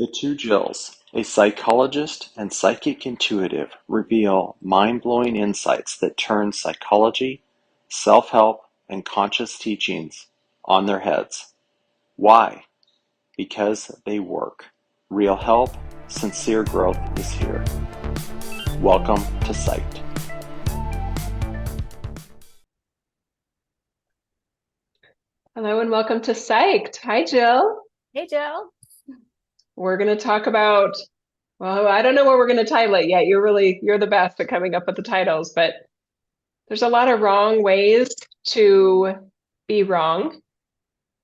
The two Jills, a psychologist and psychic intuitive, reveal mind-blowing insights that turn psychology, self-help, and conscious teachings on their heads. Why? Because they work. Real help, sincere growth is here. Welcome to Psyched. Hello and welcome to Psyched. Hi, Jill. Hey, Jill. We're going to talk about, well, I don't know what we're going to title it yet. You're the best at coming up with the titles, but there's a lot of wrong ways to be wrong.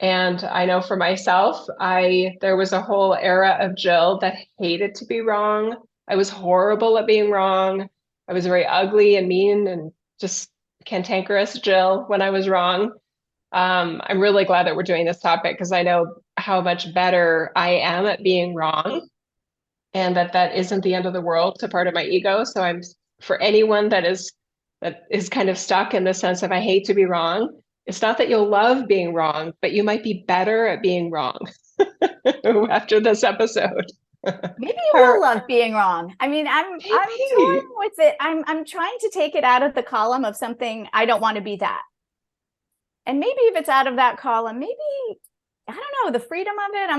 And I know for myself, there was a whole era of Jill that hated to be wrong. I was horrible at being wrong. I was very ugly and mean and just cantankerous Jill when I was wrong. I'm really glad that we're doing this topic because I know how much better I am at being wrong and that isn't the end of the world to part of my ego. So I'm for anyone that is kind of stuck in the sense of I hate to be wrong. It's not that you'll love being wrong, but you might be better at being wrong after this episode. Maybe you will Or love being wrong. I mean, I'm maybe. torn with it. I'm trying to take it out of the column of something I don't want to be that. And maybe if it's out of that column, maybe I don't know, the freedom of it.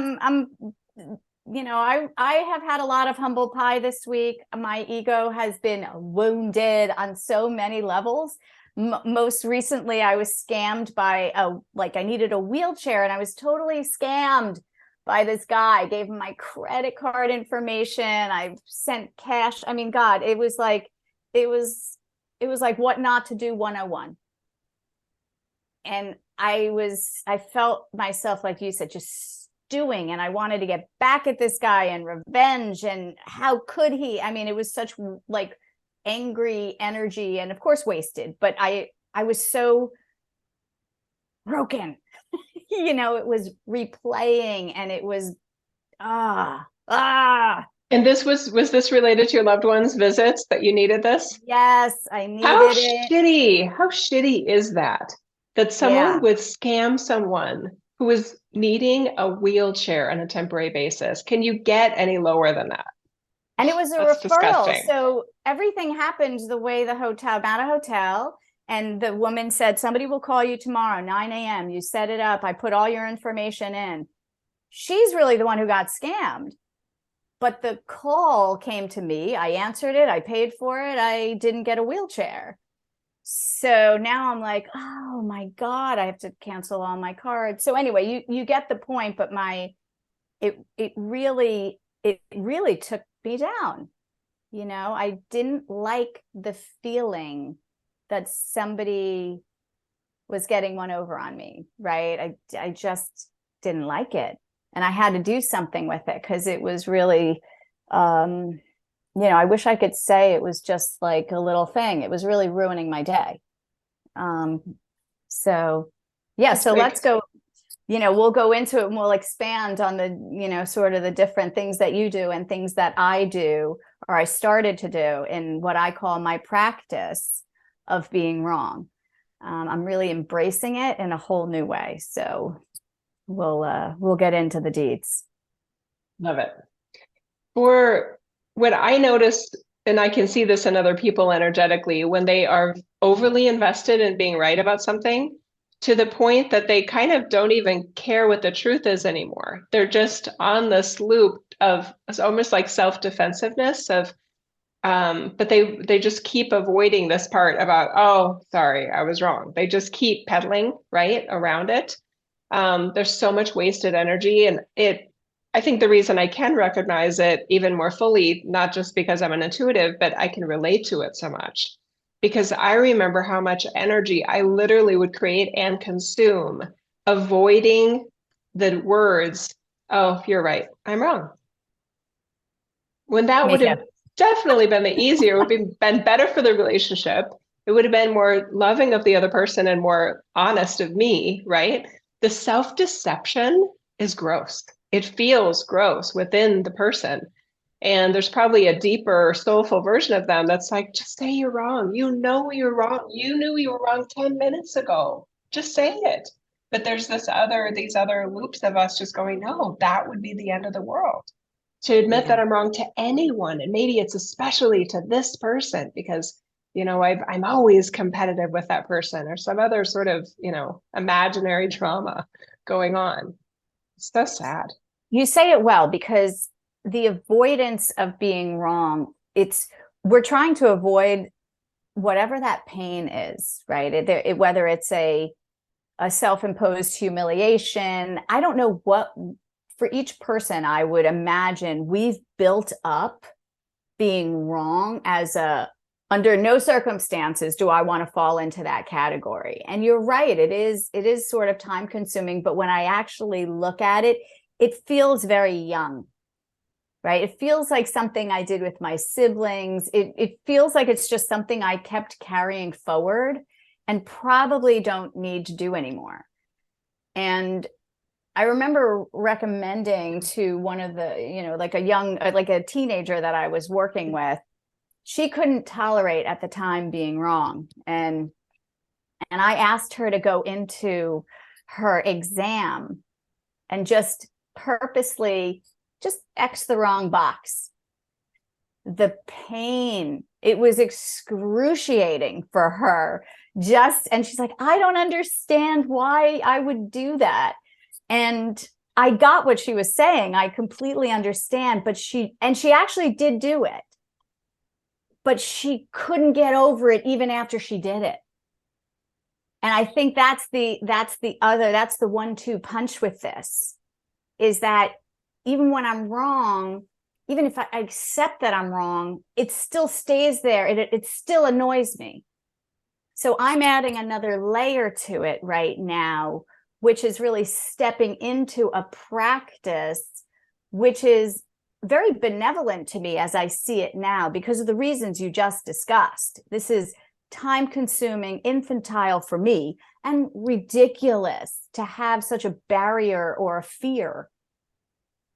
I have had a lot of humble pie this week. My ego has been wounded on so many levels. Most recently, I was scammed by I needed a wheelchair and I was totally scammed by this guy. I gave him my credit card information. I sent cash. I mean, God, it was like what not to do 101. And I felt myself, like you said, just stewing, and I wanted to get back at this guy and revenge. And how could he? I mean, it was such like angry energy and of course wasted, but I was so broken. It was replaying and it was ah. And was this related to your loved ones' visits that you needed this? Yes, I How needed it. shitty is that? That someone Yeah. would scam someone who is needing a wheelchair on a temporary basis. Can you get any lower than that? And it was a That's referral. disgusting. So everything happened the way the hotel, not a hotel. And the woman said, somebody will call you tomorrow, 9 a.m. You set it up. I put all your information in. She's really the one who got scammed. But the call came to me. I answered it. I paid for it. I didn't get a wheelchair. So now I'm like, oh my God, I have to cancel all my cards. So anyway, you get the point, but it really took me down. I didn't like the feeling that somebody was getting one over on me, right? I just didn't like it. And I had to do something with it because it was really, I wish I could say it was just like a little thing. It was really ruining my day. So yeah, That's so big. let's go, we'll go into it and we'll expand on the, sort of the different things that you do and things that I do, or I started to do in what I call my practice of being wrong. I'm really embracing it in a whole new way. So we'll get into the deeds. Love it. For what I noticed, and I can see this in other people energetically, when they are overly invested in being right about something to the point that they kind of don't even care what the truth is anymore. They're just on this loop of it's almost like self-defensiveness of but they just keep avoiding this part about, oh, sorry, I was wrong. They just keep peddling right around it. There's so much wasted energy, and I think the reason I can recognize it even more fully, not just because I'm an intuitive, but I can relate to it so much. Because I remember how much energy I literally would create and consume, avoiding the words, oh, you're right, I'm wrong. When that Me would too. have definitely been the easier, it would have been better for the relationship. It would have been more loving of the other person and more honest of me, right? The self-deception is gross. It feels gross within the person. And there's probably a deeper, soulful version of them that's like, just say you're wrong. You know you're wrong. You knew you were wrong 10 minutes ago. Just say it. But there's these other loops of us just going, no, that would be the end of the world. to admit Yeah. that I'm wrong to anyone. And maybe it's especially to this person because, I'm always competitive with that person or some other sort of, imaginary drama going on. It's so sad. You say it well, because the avoidance of being wrong, we're trying to avoid whatever that pain is, right? Whether it's a self-imposed humiliation, I don't know what, for each person, I would imagine we've built up being wrong as under no circumstances do I want to fall into that category. And you're right, it is sort of time consuming, but when I actually look at it, it feels very young, right? It feels like something I did with my siblings. It feels like it's just something I kept carrying forward and probably don't need to do anymore. And I remember recommending to one of the, like a teenager that I was working with, she couldn't tolerate at the time being wrong. And I asked her to go into her exam and just purposely just X the wrong box. The pain, it was excruciating for her. And she's like, I don't understand why I would do that. And I got what she was saying. I completely understand, but she actually did do it. But she couldn't get over it even after she did it. And I think that's the 1-2 punch with this, is that even when I'm wrong, even if I accept that I'm wrong, it still stays there. It still annoys me. So I'm adding another layer to it right now, which is really stepping into a practice, which is very benevolent to me as I see it now, because of the reasons you just discussed. This is time consuming, infantile for me, and ridiculous to have such a barrier or a fear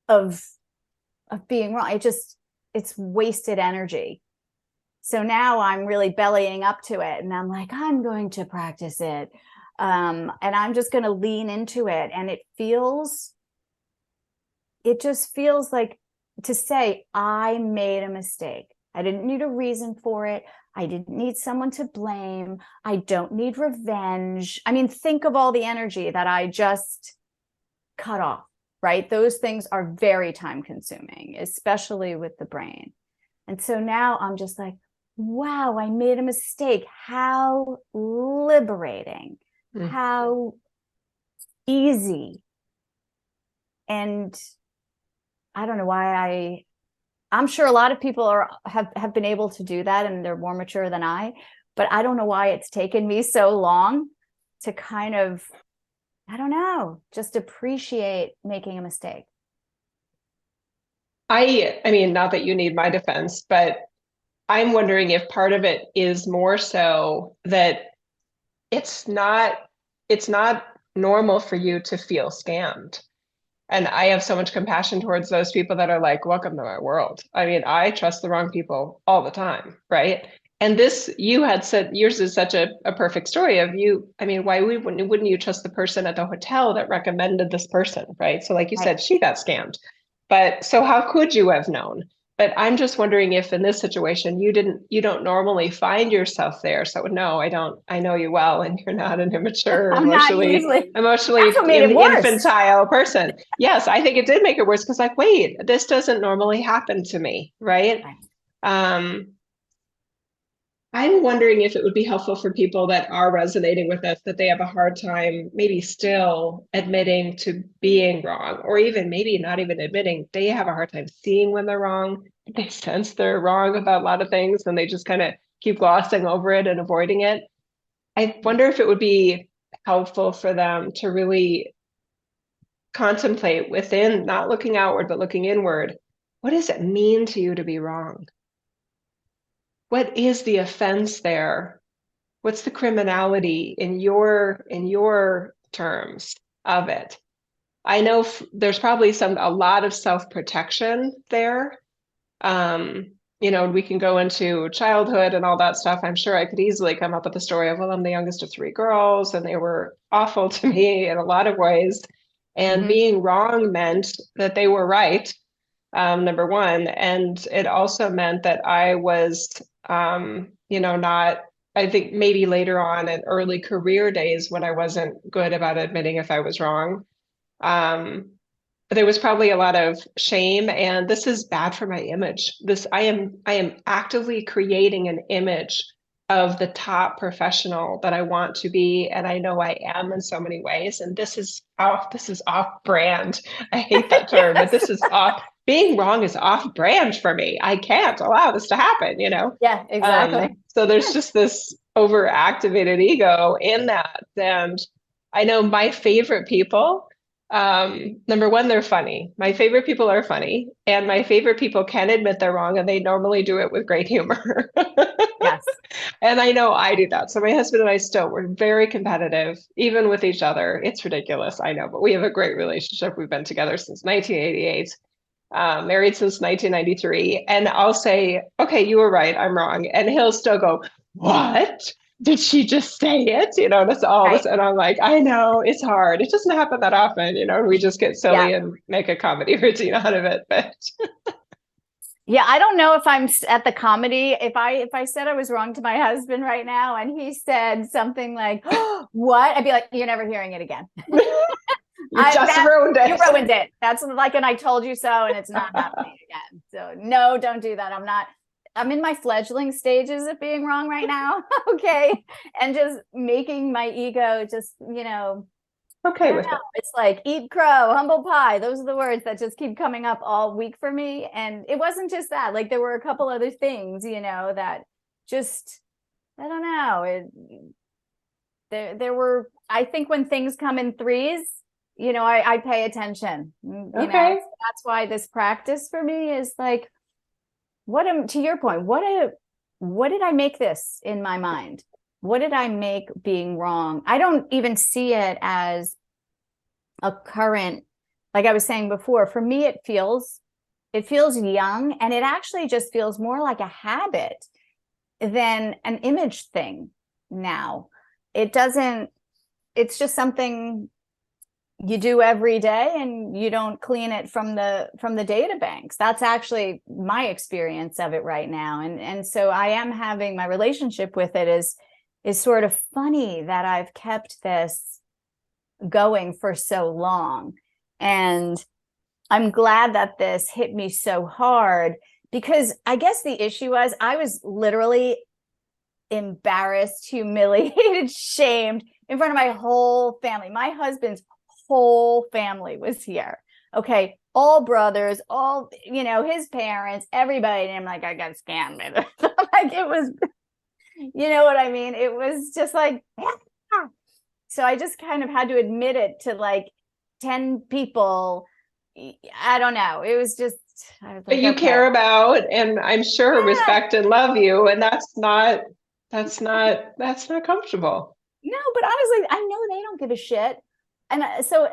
of being wrong. It's wasted energy. So now I'm really bellying up to it, and I'm like, I'm going to practice it. And I'm just going to lean into it. And it just feels like, to say, I made a mistake. I didn't need a reason for it. I didn't need someone to blame. I don't need revenge. I mean, think of all the energy that I just cut off, right? Those things are very time consuming, especially with the brain. And so now I'm just like, wow, I made a mistake. How liberating, how easy. And I don't know why I'm sure a lot of people have been able to do that, and they're more mature than I, but I don't know why it's taken me so long to kind of, I don't know, just appreciate making a mistake. I mean, not that you need my defense, but I'm wondering if part of it is more so that it's not normal for you to feel scammed. And I have so much compassion towards those people that are like, welcome to my world. I mean, I trust the wrong people all the time, right? And this, you had said, yours is such a perfect story of you. I mean, why wouldn't you trust the person at the hotel that recommended this person, right? So like you said, she got scammed. But so how could you have known? But I'm just wondering if in this situation you don't normally find yourself there. So no, I don't. I know you well, and you're not an immature, I'm not usually. emotionally That's what made it worse. infantile person. Yes, I think it did make it worse because, like, wait, this doesn't normally happen to me, right? I'm wondering if it would be helpful for people that are resonating with us, that they have a hard time maybe still admitting to being wrong, or even maybe not even admitting, they have a hard time seeing when they're wrong. They sense they're wrong about a lot of things and they just kind of keep glossing over it and avoiding it. I wonder if it would be helpful for them to really contemplate within, not looking outward, but looking inward. What does it mean to you to be wrong? What is the offense there? What's the criminality in your terms of it? I know there's probably a lot of self-protection there. We can go into childhood and all that stuff. I'm sure I could easily come up with a story of, well, I'm the youngest of 3 girls and they were awful to me in a lot of ways. And being wrong meant that they were right. number one. And it also meant that I was, not, I think maybe later on in early career days when I wasn't good about admitting if I was wrong. Um, but there was probably a lot of shame, and this is bad for my image. I am actively creating an image of the top professional that I want to be, and I know I am in so many ways. And this is off brand. I hate that term, but Yes. this is off. Being wrong is off brand for me. I can't allow this to happen. Yeah, exactly. So there's just this overactivated ego in that. And I know my favorite people, number one, they're funny. My favorite people are funny, and my favorite people can admit they're wrong, and they normally do it with great humor. Yes. And I know I do that. So my husband and I we're very competitive, even with each other. It's ridiculous, I know, but we have a great relationship. We've been together since 1988, married since 1993. And I'll say, okay, you were right, I'm wrong. And he'll still go, what? Did she just say it? That's all this. Right. And I'm like, I know it's hard. It doesn't happen that often. We just get silly Yeah. and make a comedy routine out of it. But Yeah, I don't know if I'm at the comedy. If I said I was wrong to my husband right now and he said something like, oh, what? I'd be like, you're never hearing it again. you just ruined it. You ruined it. That's like an I told you so, and it's not happening again. So no, don't do that. I'm in my fledgling stages of being wrong right now. Okay. And just making my ego just, Okay with it. it's like eat crow, humble pie. Those are the words that just keep coming up all week for me. And it wasn't just that, like there were a couple other things, that just, I don't know. There were, I think when things come in threes, I pay attention. Okay. That's why this practice for me is like, to your point, what did I make this in my mind? What did I make being wrong? I don't even see it as a current, like I was saying before, for me, it feels young, and it actually just feels more like a habit than an image thing now. It's just something you do every day, and you don't clean it from the data banks. That's actually my experience of it right now. And so I am having my relationship with it is sort of funny that I've kept this going for so long. And I'm glad that this hit me so hard, because I guess the issue was I was literally embarrassed, humiliated, shamed in front of my whole family. My husband's whole family was here. Okay. All brothers, all, his parents, everybody. And I'm like, I got scammed. Like it was, you know what I mean? It was just like, so I just kind of had to admit it to like 10 people. I don't know. It was just, I was like, But you okay. care about, and I'm sure respect and love you. And that's not comfortable. No, but honestly, I know they don't give a shit. And so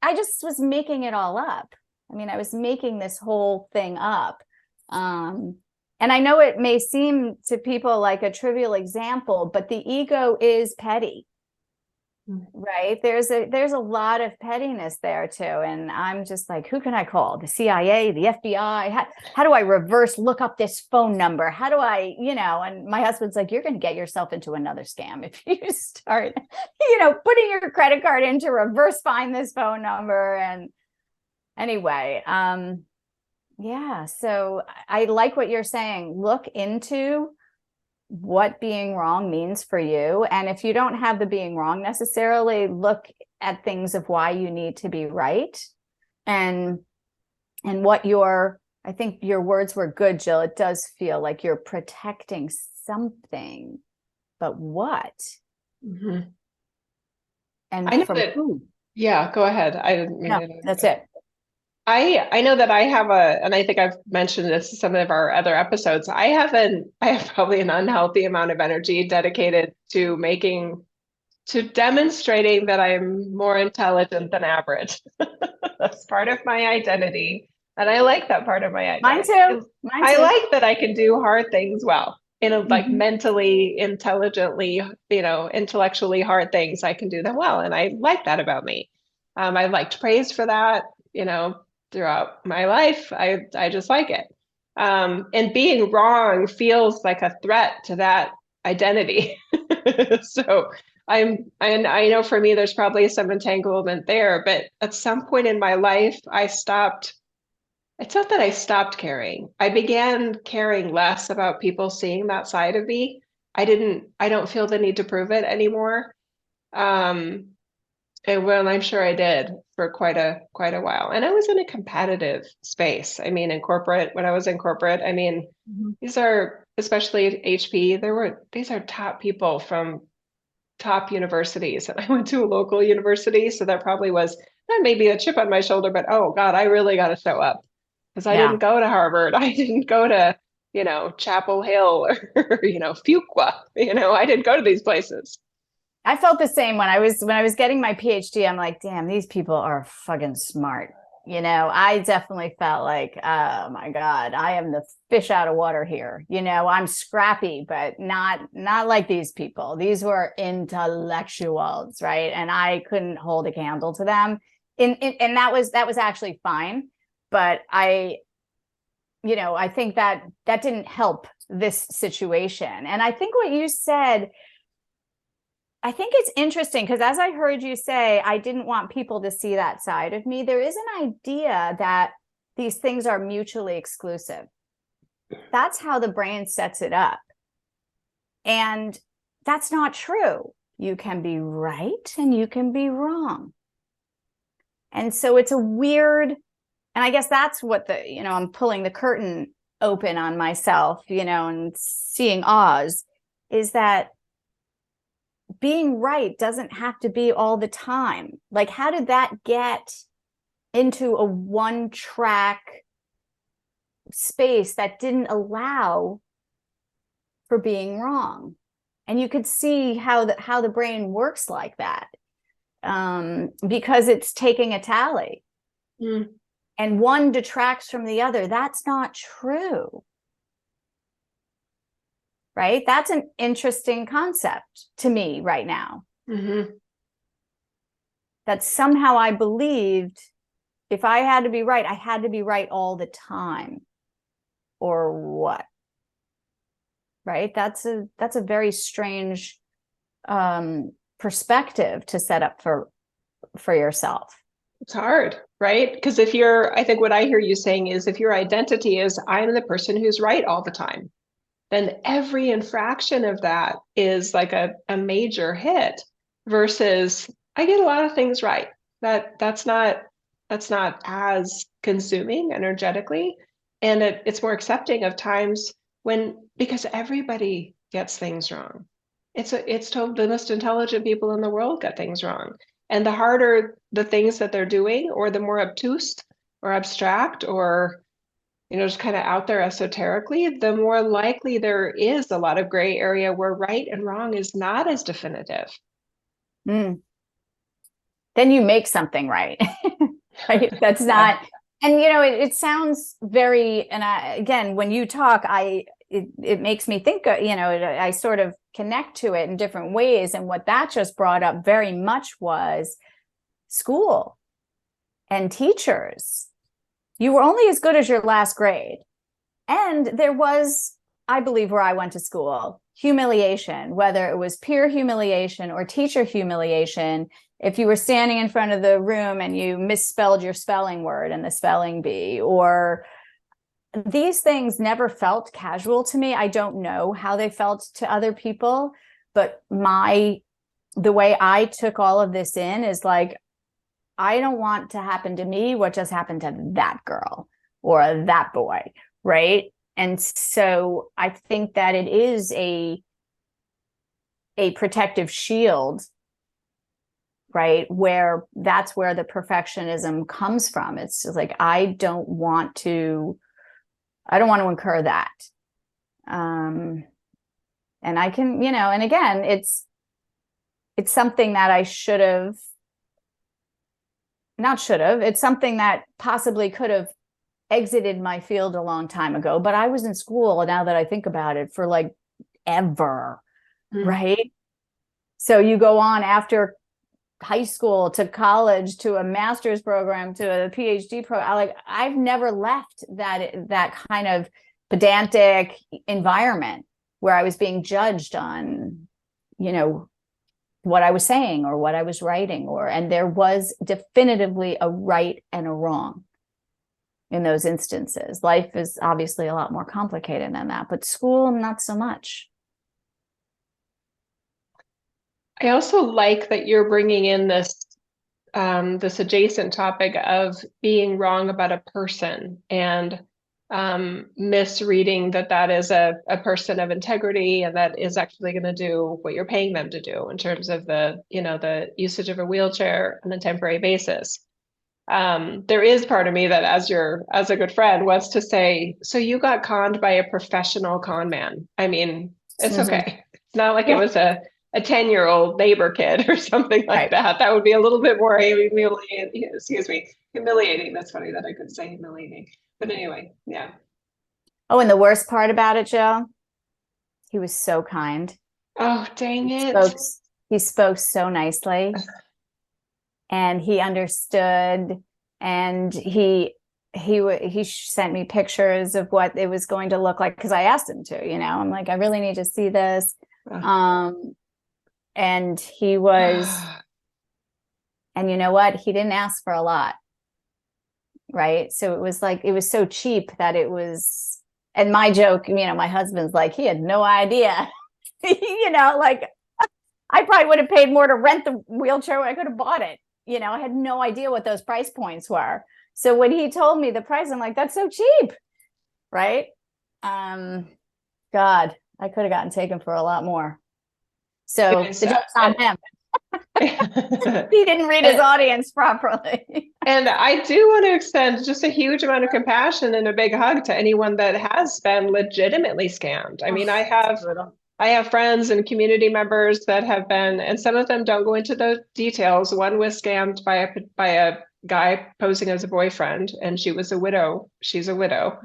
I just was making it all up. I mean, I was making this whole thing up. And I know it may seem to people like a trivial example, but the ego is petty, right? There's a lot of pettiness there too. And I'm just like, who can I call? The CIA, the FBI? How do I reverse look up this phone number? How do I, and my husband's like, you're going to get yourself into another scam if you start, putting your credit card in to reverse find this phone number. And anyway, yeah, so I like what you're saying. Look into what being wrong means for you. And if you don't have the being wrong necessarily, look at things of why you need to be right. And what I think your words were good, Jill. It does feel like you're protecting something, but what? Mm-hmm. And from who? Yeah, go ahead. I didn't mean No, that's it. I know that I have and I think I've mentioned this in some of our other episodes. I have probably an unhealthy amount of energy dedicated to demonstrating that I'm more intelligent than average. That's part of my identity. And I like that part of my identity. Mine too. I like that I can do hard things well. Like mentally, intelligently, intellectually hard things, I can do them well. And I like that about me. I liked praise for that, throughout my life. I just like it. And being wrong feels like a threat to that identity. So and I know for me, there's probably some entanglement there, but at some point in my life, it's not that I stopped caring. I began caring less about people seeing that side of me. I don't feel the need to prove it anymore. Um, and well, I'm sure I did for quite a while. And I was in a competitive space. I mean, in corporate, when I was in corporate, I mean, Mhm. these are, especially at HP, these are top people from top universities. And I went to a local university, so that probably was not maybe a chip on my shoulder, but oh God, I really got to show up because I Yeah. didn't go to Harvard. I didn't go to, Chapel Hill or, Fuqua. I didn't go to these places. I felt the same when I was getting my PhD. I'm like, damn, these people are fucking smart. I definitely felt like, oh my God, I am the fish out of water here. I'm scrappy, but not like these people. These were intellectuals, right? And I couldn't hold a candle to them. And that was actually fine. But I think that didn't help this situation. And I think what you said, I think it's interesting because as I heard you say, I didn't want people to see that side of me. There is an idea that these things are mutually exclusive. That's how the brain sets it up. And that's not true. You can be right and you can be wrong. And so it's a weird, and I guess that's what I'm pulling the curtain open on myself, and seeing Oz, is that being right doesn't have to be all the time. Like, how did that get into a one track space that didn't allow for being wrong? And you could see how the brain works like that, because it's taking a tally. Mm. And one detracts from the other. That's not true. Right? That's an interesting concept to me right now. Mm-hmm. That somehow I believed if I had to be right, I had to be right all the time. Or what? Right? That's a very strange perspective to set up for yourself. It's hard, right? Because I think what I hear you saying is if your identity is I'm the person who's right all the time, then every infraction of that is like a major hit versus I get a lot of things right. That's not as consuming energetically. And it's more accepting of times because everybody gets things wrong. It's told the most intelligent people in the world get things wrong. And the harder the things that they're doing, or the more obtuse or abstract or just kind of out there esoterically, the more likely there is a lot of gray area where right and wrong is not as definitive. Mm. Then you make something right. Right? That's not, and it sounds very, and again, when you talk, it makes me think, I sort of connect to it in different ways. And what that just brought up very much was school and teachers. You were only as good as your last grade. And there was, I believe, where I went to school, humiliation, whether it was peer humiliation or teacher humiliation. If you were standing in front of the room and you misspelled your spelling word in the spelling bee, or these things never felt casual to me. I don't know how they felt to other people, but the way I took all of this in is like, I don't want to happen to me what just happened to that girl or that boy, right? And so I think that it is a protective shield, right? Where that's where the perfectionism comes from. It's just like, I don't want to incur that. And I can, and again, it's something that I it's something that possibly could have exited my field a long time ago, but I was in school, now that I think about it, for like ever, right? So you go on after high school to college to a master's program to a PhD program. Like, I've never left that kind of pedantic environment where I was being judged on, you know, what I was saying or what I was writing, and there was definitively a right and a wrong in those instances. Life is obviously a lot more complicated than that, but school, not so much. I also like that you're bringing in this this adjacent topic of being wrong about a person and misreading that is a person of integrity and that is actually going to do what you're paying them to do in terms of the, you know, the usage of a wheelchair on a temporary basis. There is part of me that as a good friend wants to say, so you got conned by a professional con man. I mean, it's okay. It's not like it was a 10-year-old neighbor kid or something like that. That would be a little bit more humiliating. Excuse me, humiliating. That's funny that I could say humiliating. But anyway, yeah. Oh, and the worst part about it, Joe, he was so kind. Oh, dang it. He spoke so nicely. And he understood, and he sent me pictures of what it was going to look like, because I asked him to, you know, I'm like, I really need to see this. And he was, and you know what? He didn't ask for a lot. Right. So it was like, it was so cheap that it was, and my joke, you know, my husband's like, he had no idea, you know, like I probably would have paid more to rent the wheelchair when I could have bought it. You know, I had no idea what those price points were. So when he told me the price, I'm like, that's so cheap. Right. God, I could have gotten taken for a lot more. So the joke's on him. He didn't read his audience properly. And I do want to extend just a huge amount of compassion and a big hug to anyone that has been legitimately scammed. I mean, I have friends and community members that have been, and some of them don't go into the details. One was scammed by a guy posing as a boyfriend, and she was a widow. She's a widow.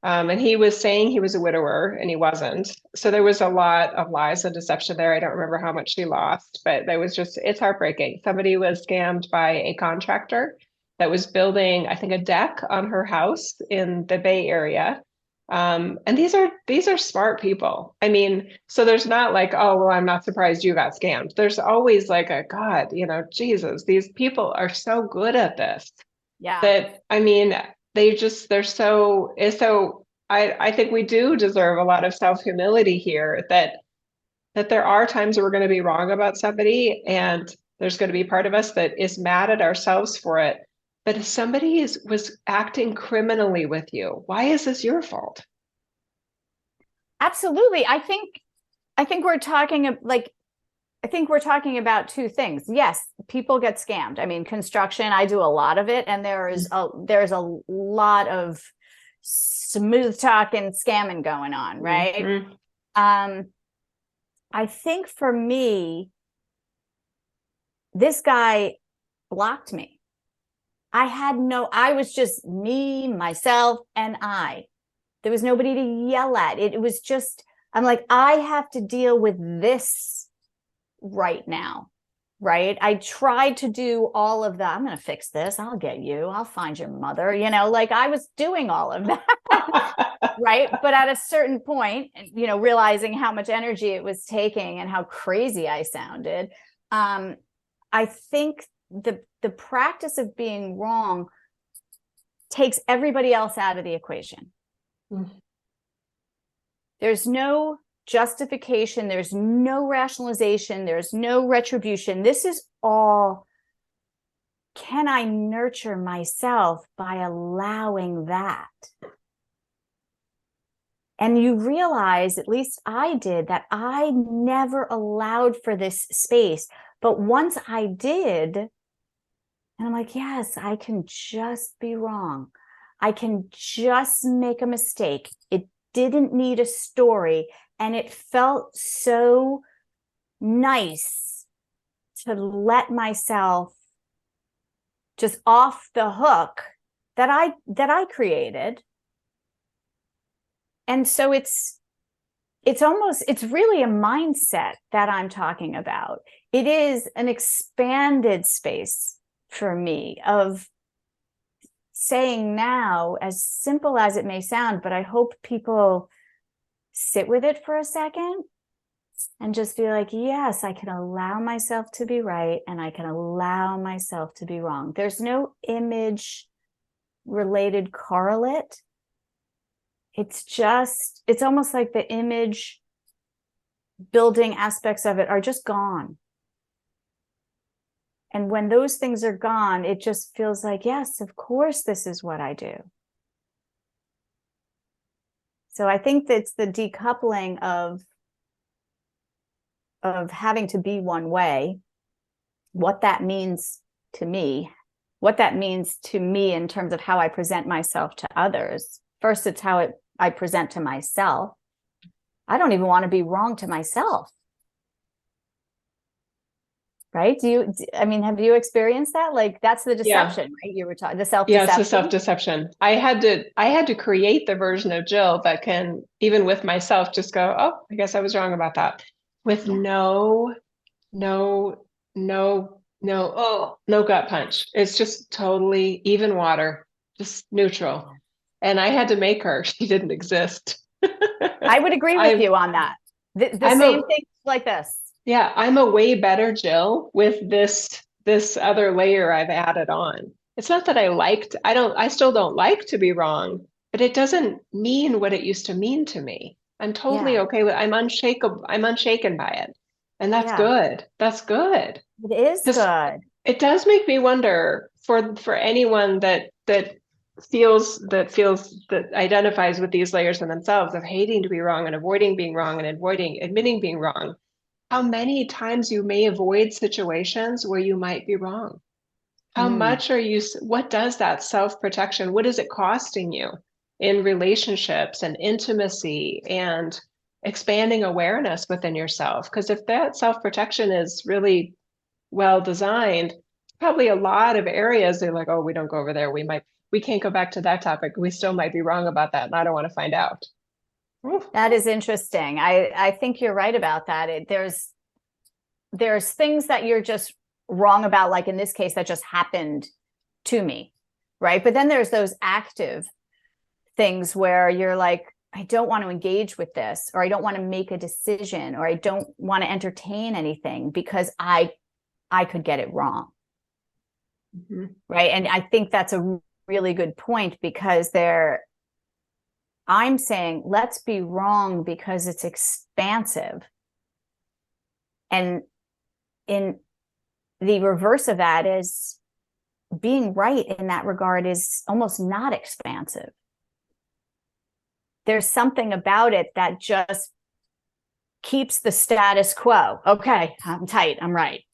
And he was saying he was a widower and he wasn't. So there was a lot of lies and deception there. I don't remember how much she lost, but there was just, it's heartbreaking. Somebody was scammed by a contractor that was building, I think, a deck on her house in the Bay Area. And these are smart people. I mean, so there's not like, oh, well, I'm not surprised you got scammed. There's always like a God, you know, Jesus, these people are so good at this. Yeah. That, I mean, they're so I think we do deserve a lot of self-humility here, that there are times where we're going to be wrong about somebody, and there's going to be part of us that is mad at ourselves for it. But if somebody was acting criminally with you, why is this your fault? Absolutely. I think we're talking about two things. Yes, people get scammed. I mean, construction, I do a lot of it, and there's a lot of smooth talk and scamming going on, right? Mm-hmm. I think for me, this guy blocked me. I was just me, myself, and I. There was nobody to yell at. It was just, I'm like, I have to deal with this right now, right? I tried to do all of that. I'm going to fix this. I'll get you. I'll find your mother. You know, like I was doing all of that, right? But at a certain point, you know, realizing how much energy it was taking and how crazy I sounded, I think the practice of being wrong takes everybody else out of the equation. There's no justification, there's no rationalization, there's no retribution. This is all, can I nurture myself by allowing that? And you realize, at least I did, that I never allowed for this space. But once I did, and I'm like, yes, I can just be wrong. I can just make a mistake. It didn't need a story. And it felt so nice to let myself just off the hook that I created. And so it's it's really a mindset that I'm talking about. It is an expanded space for me of saying now, as simple as it may sound, but I hope people sit with it for a second and just be like, yes, I can allow myself to be right and I can allow myself to be wrong. There's no image related correlate. It's almost like the image building aspects of it are just gone. And when those things are gone, it just feels like, yes, of course, this is what I do. So I think that's the decoupling of having to be one way, what that means to me, in terms of how I present myself to others. First, it's how I present to myself. I don't even want to be wrong to myself. Right? Have you experienced that? Like, that's the deception, right? You were talking the self-deception. Yeah, it's the self-deception. I had to create the version of Jill that can, even with myself, just go, oh, I guess I was wrong about that. With no gut punch. It's just totally even water, just neutral. And I had to make her. She didn't exist. I would agree with you on that. The same thing like this. Yeah, I'm a way better Jill with this other layer I've added on. It's not that I still don't like to be wrong, but it doesn't mean what it used to mean to me. I'm totally okay with I'm unshaken by it. And that's good. That's good. It is good. It does make me wonder for anyone that identifies with these layers in themselves of hating to be wrong and avoiding being wrong and admitting being wrong, how many times you may avoid situations where you might be wrong. How much what does that self-protection, what is it costing you in relationships and intimacy and expanding awareness within yourself? Because if that self-protection is really well designed, probably a lot of areas they're like, oh, we don't go over there. We can't go back to that topic. We still might be wrong about that. And I don't want to find out. That is interesting. I think you're right about that. There's things that you're just wrong about, like in this case, that just happened to me, right? But then there's those active things where you're like, I don't want to engage with this, or I don't want to make a decision, or I don't want to entertain anything because I could get it wrong. Mm-hmm. Right. And I think that's a really good point, because I'm saying, let's be wrong because it's expansive. And in the reverse of that is being right in that regard is almost not expansive. There's something about it that just keeps the status quo. Okay, I'm tight, I'm right.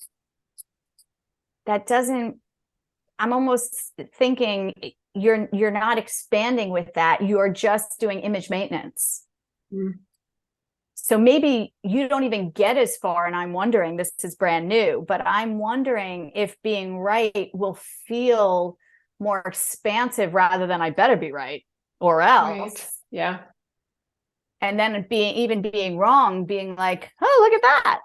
I'm almost thinking you're not expanding with that. You're just doing image maintenance. Mm. So maybe you don't even get as far. And I'm wondering, this is brand new, but I'm wondering if being right will feel more expansive rather than I better be right or else. Right. Yeah. And then being wrong, being like, oh, look at that.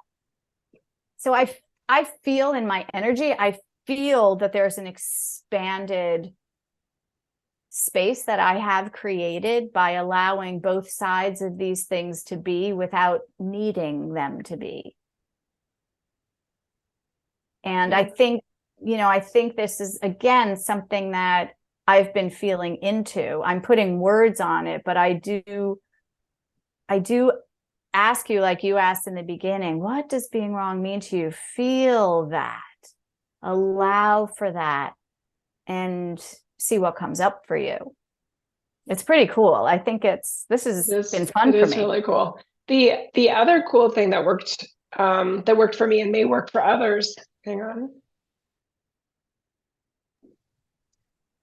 So I feel in my energy, I feel that there's an expanded space that I have created by allowing both sides of these things to be without needing them to be. And I think this is, again, something that I've been feeling into. I'm putting words on it, but I do ask you, like you asked in the beginning, what does being wrong mean to you? Feel that, allow for that, and see what comes up for you. It's pretty cool. I think this has been fun for me. It is really cool. The other cool thing that worked for me and may work for others, hang on,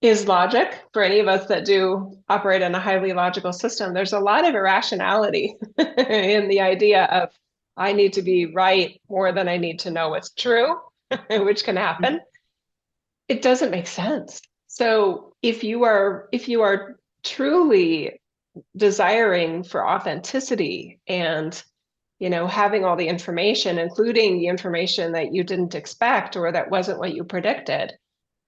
is logic. For any of us that do operate in a highly logical system, there's a lot of irrationality in the idea of I need to be right more than I need to know what's true, which can happen. Mm-hmm. It doesn't make sense. So if you are truly desiring for authenticity and, having all the information, including the information that you didn't expect or that wasn't what you predicted,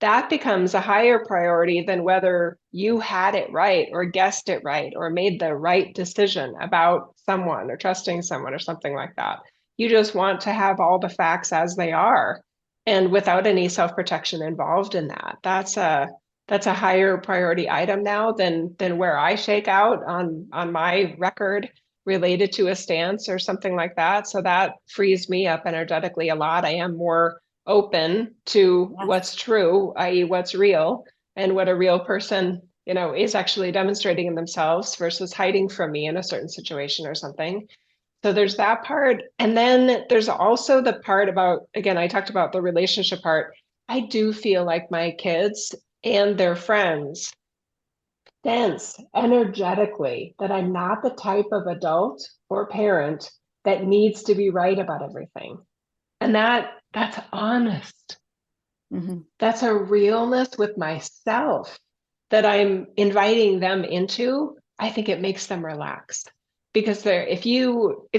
that becomes a higher priority than whether you had it right or guessed it right or made the right decision about someone or trusting someone or something like that. You just want to have all the facts as they are and without any self-protection involved in that. That's a higher priority item now than where I shake out on my record related to a stance or something like that. So that frees me up energetically a lot. I am more open to Yes. what's true, i.e., what's real, and what a real person, is actually demonstrating in themselves versus hiding from me in a certain situation or something. So there's that part. And then there's also the part about, again, I talked about the relationship part. I do feel like my kids and their friends sense energetically that I'm not the type of adult or parent that needs to be right about everything. And that's honest. Mm-hmm. That's a realness with myself that I'm inviting them into. I think it makes them relax because if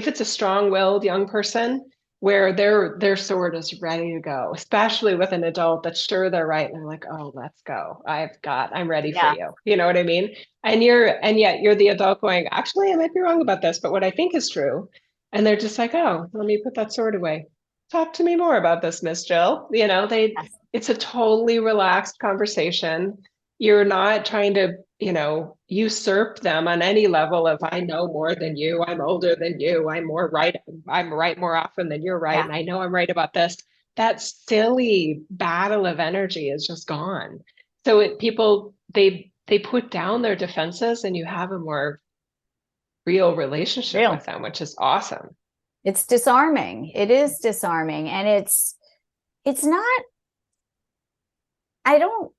it's a strong-willed young person where their sword is ready to go, especially with an adult that's sure they're right and they're like, oh, let's go. I'm ready for Yeah. you. You know what I mean? And yet you're the adult going, actually, I might be wrong about this, but what I think is true. And they're just like, oh, let me put that sword away. Talk to me more about this, Miss Jill. Yes. It's a totally relaxed conversation. You're not trying to, usurp them on any level of I know more than you, I'm older than you, I'm more right, I'm right more often than you're right, Yeah. and I know I'm right about this. That silly battle of energy is just gone. So people they put down their defenses and you have a more real relationship Real. with them, which is awesome. It's disarming. It is disarming. And it's not, I don't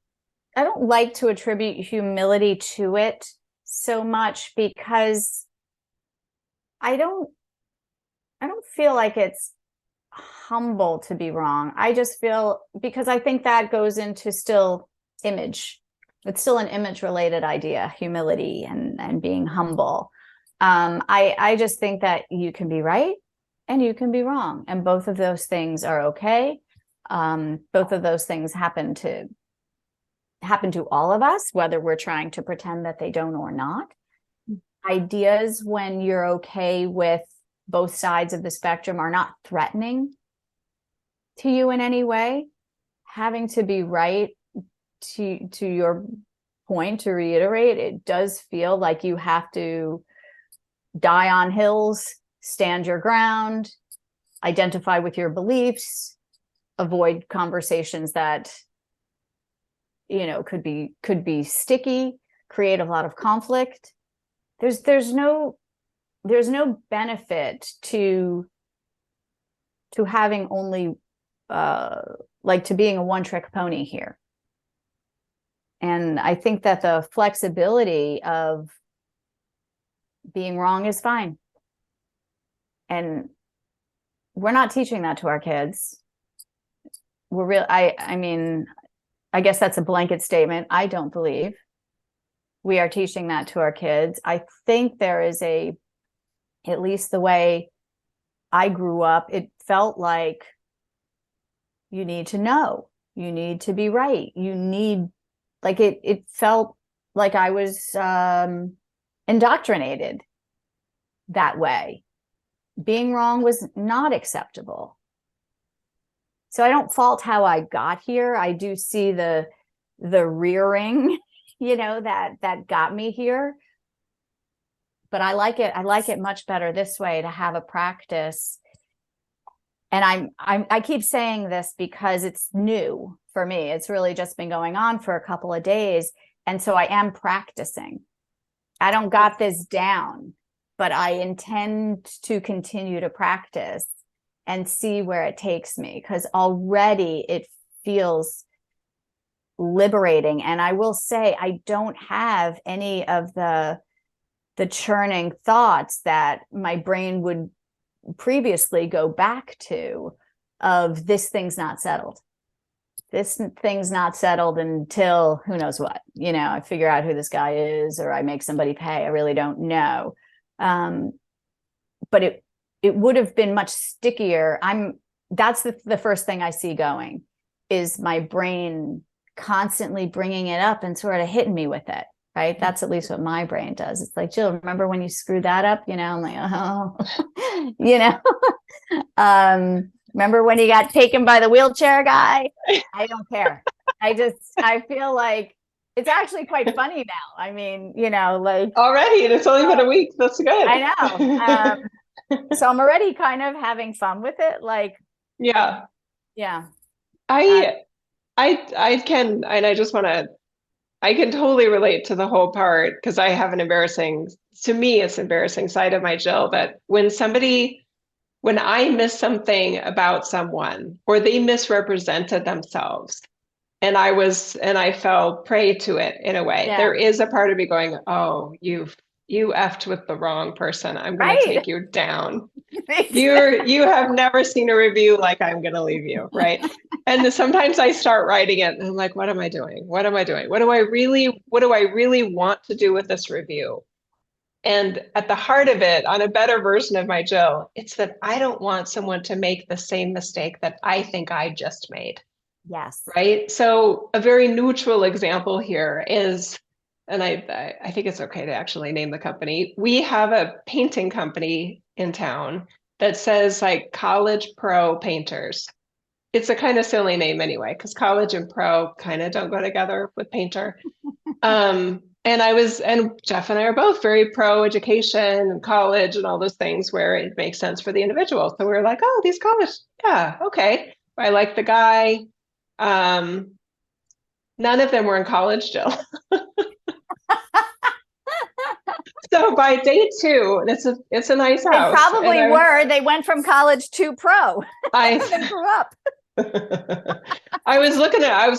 like to attribute humility to it so much because I don't feel like it's humble to be wrong. I just feel, because I think that goes into still image. It's still an image related idea, humility and being humble. I just think that you can be right and you can be wrong, and both of those things are okay. Both of those things happen to all of us, whether we're trying to pretend that they don't or not. Ideas, when you're okay with both sides of the spectrum, are not threatening to you in any way. Having to be right, to your point, to reiterate, it does feel like you have to die on hills, stand your ground, identify with your beliefs, avoid conversations that could be sticky, create a lot of conflict. There's no benefit to having only to being a one-trick pony here. And I think that the flexibility of being wrong is fine. And we're not teaching that to our kids. I mean, I guess that's a blanket statement. I don't believe we are teaching that to our kids. I think there is at least the way I grew up, it felt like you need to know, you need to be right. It felt like I was indoctrinated that way. Being wrong was not acceptable. So I don't fault how I got here. I do see the rearing, that got me here. But I like it much better this way, to have a practice. And I keep saying this because it's new for me. It's really just been going on for a couple of days. And so I am practicing. I don't got this down, but I intend to continue to practice and see where it takes me, because already it feels liberating. And I will say, I don't have any of the churning thoughts that my brain would previously go back to, of this thing's not settled. this thing's not settled until who knows what, I figure out who this guy is, or I make somebody pay. I really don't know. But it would have been much stickier. That's the first thing I see going, is my brain constantly bringing it up and sort of hitting me with it. Right. That's at least what my brain does. It's like, Jill, remember when you screwed that up? I'm like, oh, remember when you got taken by the wheelchair guy? I don't care. I feel like it's actually quite funny now. I mean, like already, and it's only been a week. That's good. I know. So I'm already kind of having fun with it. Like, yeah. I can, and I just want to, I can totally relate to the whole part, because I have to me, it's embarrassing side of my Jill, that when I miss something about someone, or they misrepresented themselves, and I fell prey to it in a way, there is a part of me going, oh, you effed with the wrong person. I'm going to take you down. You have never seen a review like I'm going to leave you. Right. And sometimes I start writing it and I'm like, what am I doing? What am I doing? What do I really want to do with this review? And at the heart of it, on a better version of my Jill, it's that I don't want someone to make the same mistake that I think I just made. Yes. Right. So a very neutral example here is, and I think it's okay to actually name the company. We have a painting company in town that says like College Pro Painters. It's a kind of silly name anyway, because college and pro kind of don't go together with painter. And Jeff and I are both very pro education and college and all those things where it makes sense for the individual. So we were like, oh, these college, yeah, okay. I like the guy. None of them were in college, Jill. So by day 2, it's a nice house. They probably were. They went from college to pro. I grew up. I was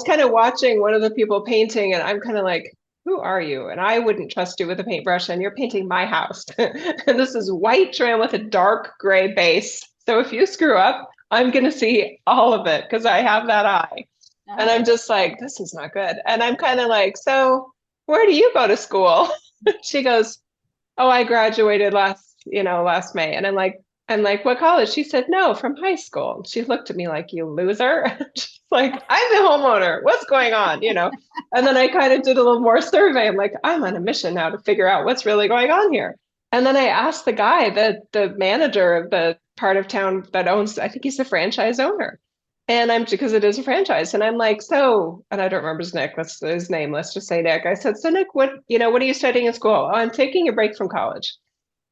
kind of watching one of the people painting, and I'm kind of like, who are you? And I wouldn't trust you with a paintbrush, and you're painting my house. And this is white trim with a dark gray base. So if you screw up, I'm going to see all of it because I have that eye. And I'm just like, this is not good. And I'm kind of like, so where do you go to school? She goes, oh, I graduated last May. And I'm like, what college? She said, no, from high school. She looked at me like, you loser. She's like, I'm the homeowner. What's going on? And then I kind of did a little more survey. I'm like, I'm on a mission now to figure out what's really going on here. And then I asked the guy, the manager of the part of town that owns, I think he's the franchise owner. And because it is a franchise. And I'm like, so, and I don't remember his name. Let's just say Nick. I said, so Nick, what are you studying in school? Oh, I'm taking a break from college.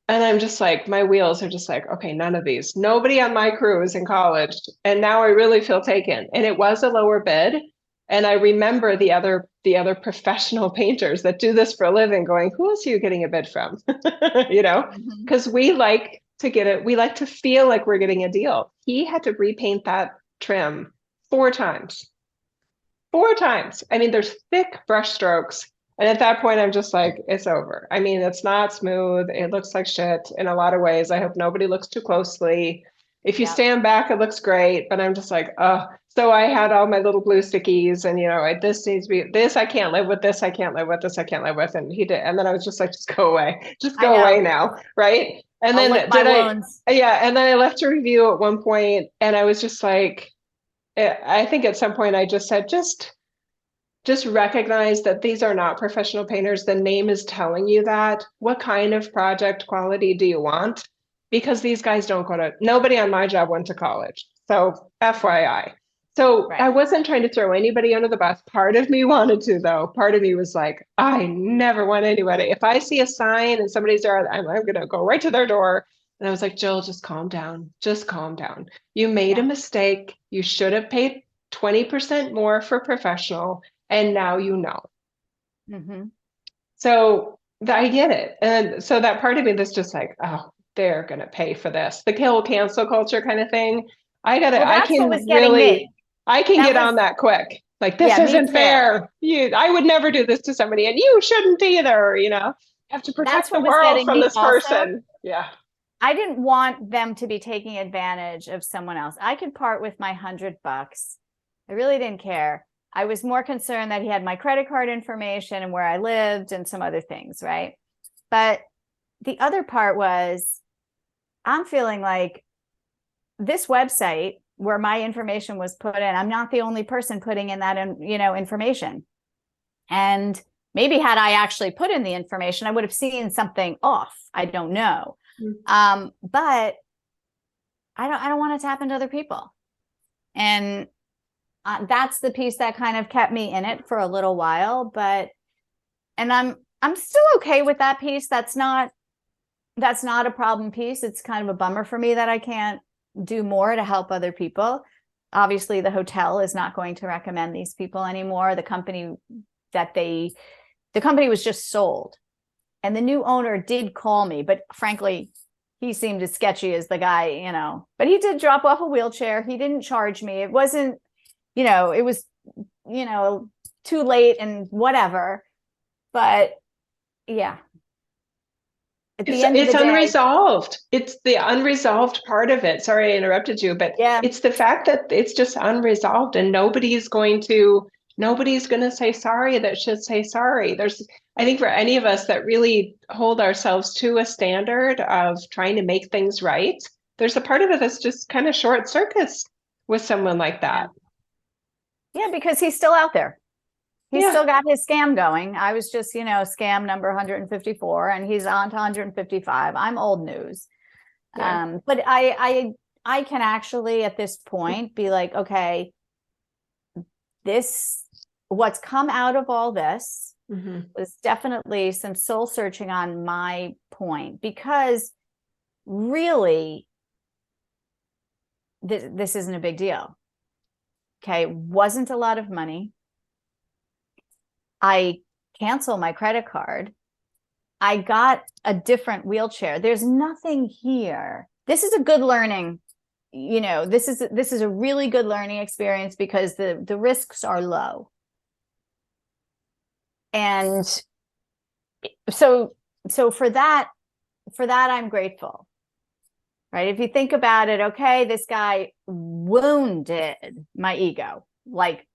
And I'm just like, my wheels are just like, okay, none of these. Nobody on my crew is in college. And now I really feel taken. And it was a lower bid. And I remember the other professional painters that do this for a living going, who else are you getting a bid from? Because we like to feel like we're getting a deal. He had to repaint that trim 4 times. 4 times. I mean, there's thick brush strokes. And at that point, I'm just like, it's over. I mean, it's not smooth. It looks like shit in a lot of ways. I hope nobody looks too closely. If you stand back, it looks great. But I'm just like, oh. So I had all my little blue stickies and, this needs to be this. I can't live with this. I can't live with this. I can't live with. And he did. And then I was just like, just go away. Just go away now. Right. And then and then I left a review at one point and I was just like, I think at some point I just said, just recognize that these are not professional painters. The name is telling you that. What kind of project quality do you want? Because these guys nobody on my job went to college. So FYI. So I wasn't trying to throw anybody under the bus. Part of me wanted to, though. Part of me was like, I never want anybody. If I see a sign and somebody's there, I'm going to go right to their door. And I was like, Jill, just calm down. Just calm down. You made a mistake. You should have paid 20% more for professional. And now you know. Mm-hmm. So I get it. And so that part of me that's just like, oh, they're going to pay for this. The whole cancel culture kind of thing. I can get on that quick. Like, this isn't fair. I would never do this to somebody and you shouldn't either, You have to protect the world from this person. Yeah. I didn't want them to be taking advantage of someone else. I could part with my $100 I really didn't care. I was more concerned that he had my credit card information and where I lived and some other things, right? But the other part was, I'm feeling like this website where my information was put in, I'm not the only person putting in that, information. And maybe had I actually put in the information, I would have seen something off. I don't know. But I don't want it to happen to other people. And that's the piece that kind of kept me in it for a little while. And I'm still okay with that piece. That's not a problem piece. It's kind of a bummer for me that I can't do more to help other people. Obviously, the hotel is not going to recommend these people anymore. The company was just sold, and the new owner did call me, but frankly, he seemed as sketchy as the guy, but he did drop off a wheelchair. He didn't charge me. It wasn't, it was, too late and whatever. But yeah. It's unresolved. It's the unresolved part of it. Sorry I interrupted you, but yeah, it's the fact that it's just unresolved and nobody's going to say sorry that should say sorry. I think for any of us that really hold ourselves to a standard of trying to make things right, there's a part of it that's just kind of short circuits with someone like that. Yeah, because he's still out there. He's still got his scam going. I was just, scam number 154, and he's on to 155. I'm old news. Yeah. But I can actually at this point be like, okay, what's come out of all this was definitely some soul searching on my point, because really this isn't a big deal. Okay, wasn't a lot of money. I cancel my credit card. I got a different wheelchair. There's nothing here. This is a good learning. This is a really good learning experience because the risks are low. And so for that, I'm grateful. Right? If you think about it, okay, this guy wounded my ego, like,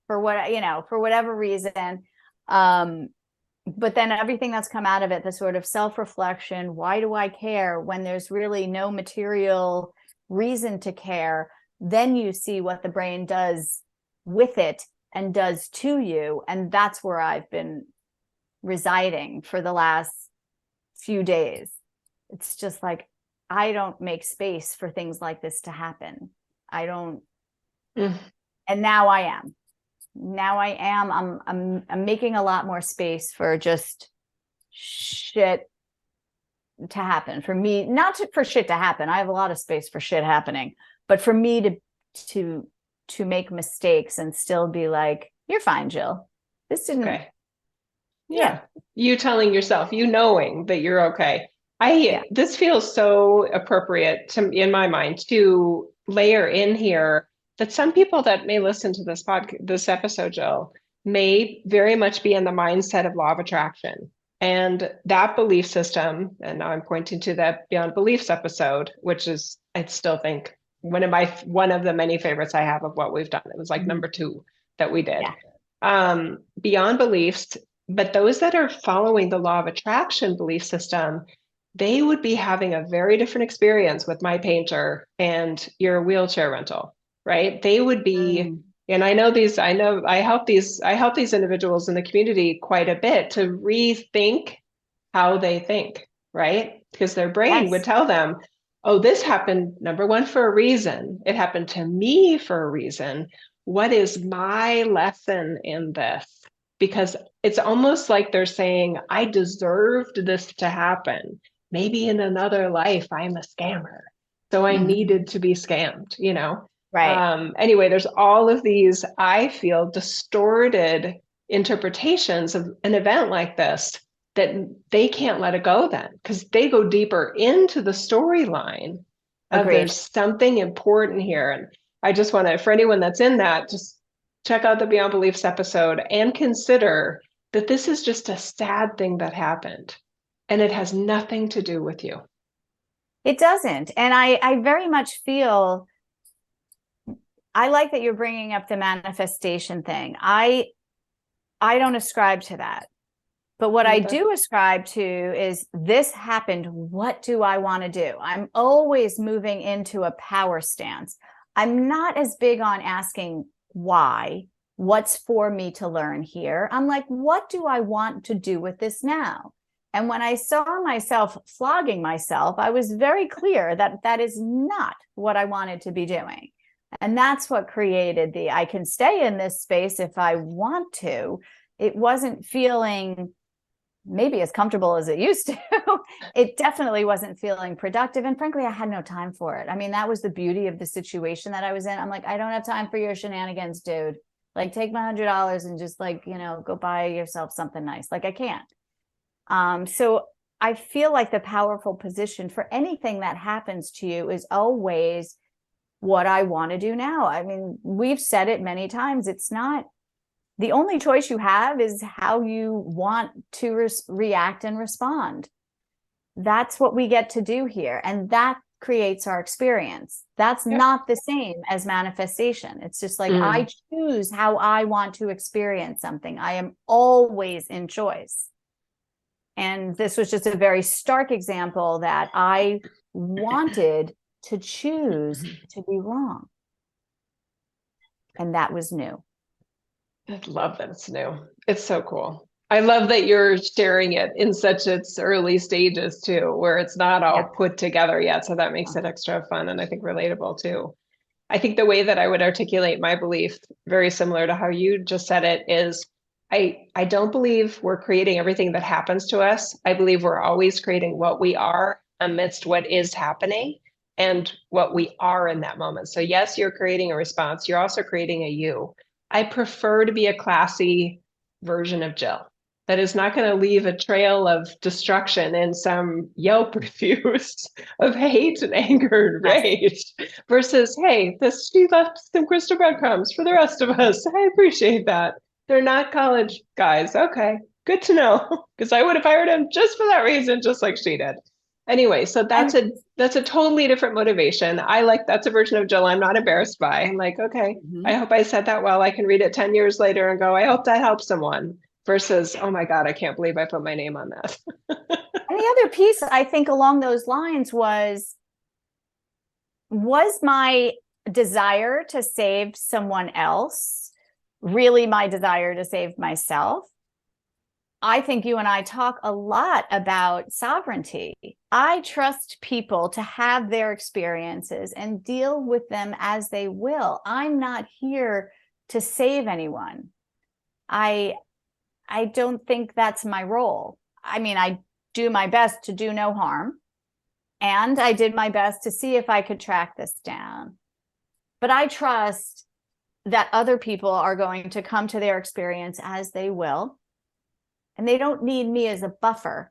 for whatever reason. But then everything that's come out of it, the sort of self-reflection, why do I care when there's really no material reason to care? Then you see what the brain does with it and does to you. And that's where I've been residing for the last few days. It's just like, I don't make space for things like this to happen. I don't. And now I am. I'm making a lot more space for just shit to happen for me, for shit to happen. I have a lot of space for shit happening, but for me to make mistakes and still be like, you're fine, Jill. This didn't. Okay. Yeah. You telling yourself, knowing that you're okay. This feels so appropriate in my mind to layer in here that some people that may listen to this episode, Jill, may very much be in the mindset of law of attraction. And that belief system, and now I'm pointing to that Beyond Beliefs episode, which is, I still think, one of the many favorites I have of what we've done. It was like number 2 that we did. Yeah. Beyond Beliefs, but those that are following the law of attraction belief system, they would be having a very different experience with my painter and your wheelchair rental, right? They would be, and I help these individuals in the community quite a bit to rethink how they think, right? Because their brain would tell them, oh, this happened, number 1, for a reason. It happened to me for a reason. What is my lesson in this? Because it's almost like they're saying, I deserved this to happen. Maybe in another life, I'm a scammer. So I needed to be scammed, Right. Anyway, there's all of these, I feel, distorted interpretations of an event like this that they can't let it go then, because they go deeper into the storyline of there's something important here. And I just want to, for anyone that's in that, just check out the Beyond Beliefs episode and consider that this is just a sad thing that happened. And it has nothing to do with you. It doesn't. And I very much feel I like that you're bringing up the manifestation thing. I don't ascribe to that. But what I do ascribe to is this happened. What do I want to do? I'm always moving into a power stance. I'm not as big on asking why, what's for me to learn here. I'm like, what do I want to do with this now? And when I saw myself flogging myself, I was very clear that that is not what I wanted to be doing. And that's what created the, I can stay in this space if I want to. It wasn't feeling maybe as comfortable as it used to. It definitely wasn't feeling productive. And frankly, I had no time for it. I mean, that was the beauty of the situation that I was in. I'm like, I don't have time for your shenanigans, dude. Like, take my $100 and just like, go buy yourself something nice. Like, I can't. So I feel like the powerful position for anything that happens to you is always what I want to do now. I mean, we've said it many times. It's not, the only choice you have is how you want to react and respond. That's what we get to do here. And that creates our experience. That's not the same as manifestation. It's just like, I choose how I want to experience something. I am always in choice. And this was just a very stark example that I wanted to choose to be wrong. And that was new. I love that it's new. It's so cool. I love that you're sharing it in such its early stages too, where it's not all put together yet. So that makes it extra fun and I think relatable too. I think the way that I would articulate my belief, very similar to how you just said it, is I don't believe we're creating everything that happens to us. I believe we're always creating what we are amidst what is happening and what we are in that moment. So yes, you're creating a response. You're also creating a you. I prefer to be a classy version of Jill that is not going to leave a trail of destruction and some Yelp reviews of hate and anger and rage versus, hey, she left some crystal breadcrumbs for the rest of us. I appreciate that. They're not college guys. Okay, good to know, because I would have hired him just for that reason, just like she did. Anyway, so that's a totally different motivation. That's a version of Jill I'm not embarrassed by. I'm like, okay, I hope I said that well. I can read it 10 years later and go, I hope that helps someone, versus, oh my God, I can't believe I put my name on that. And the other piece I think along those lines was my desire to save someone else really my desire to save myself? I think you and I talk a lot about sovereignty. I trust people to have their experiences and deal with them as they will. I'm not here to save anyone. I don't think that's my role. I mean, I do my best to do no harm. And I did my best to see if I could track this down. But I trust that other people are going to come to their experience as they will. And they don't need me as a buffer,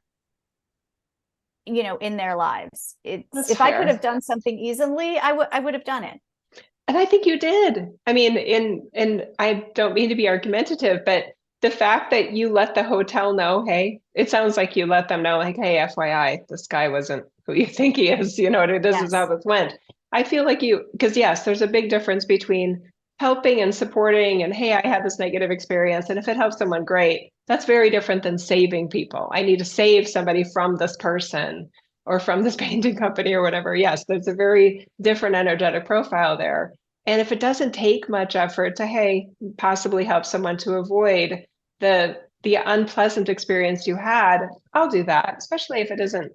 in their lives. If I could have done something easily, I would have done it. And I think you did. I mean, and I don't mean to be argumentative, but the fact that you let the hotel know, hey, it sounds like you let them know, like, hey, FYI, this guy wasn't who you think he is, this is how this went. I feel like because yes, there's a big difference between helping and supporting and, hey, I had this negative experience. And if it helps someone, great. That's very different than saving people. I need to save somebody from this person or from this painting company or whatever. Yes, there's a very different energetic profile there. And if it doesn't take much effort to, hey, possibly help someone to avoid the unpleasant experience you had, I'll do that, especially if it isn't,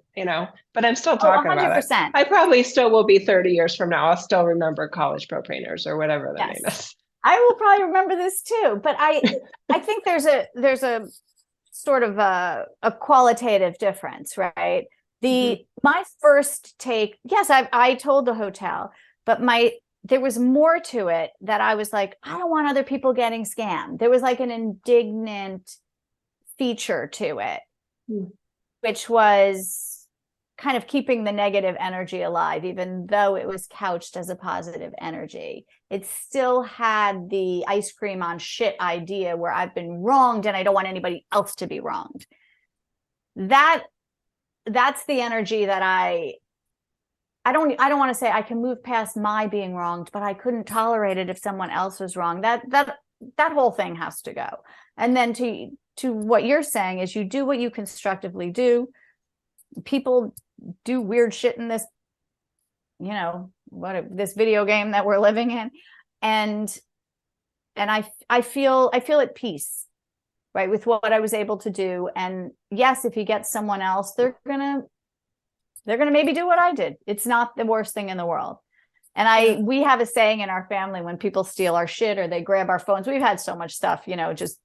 but I'm still talking about it. I probably still will be 30 years from now. I'll still remember college pro painters or whatever their name is. I will probably remember this too, but I think there's a sort of a qualitative difference, right? My first take, yes, I told the hotel, but there was more to it that I was like, I don't want other people getting scammed. There was like an indignant feature to it, which was kind of keeping the negative energy alive, even though it was couched as a positive energy. It still had the ice cream on shit idea where I've been wronged and I don't want anybody else to be wronged. That's the energy that I I don't want to say I can move past my being wronged, but I couldn't tolerate it if someone else was wrong. That whole thing has to go. And then to what you're saying is you do what you constructively do. People do weird shit in this, this video game that we're living in. And I feel at peace, right, with what I was able to do. And yes, if you get someone else, they're gonna maybe do what I did. It's not the worst thing in the world. And we have a saying in our family, when people steal our shit or they grab our phones, we've had so much stuff, just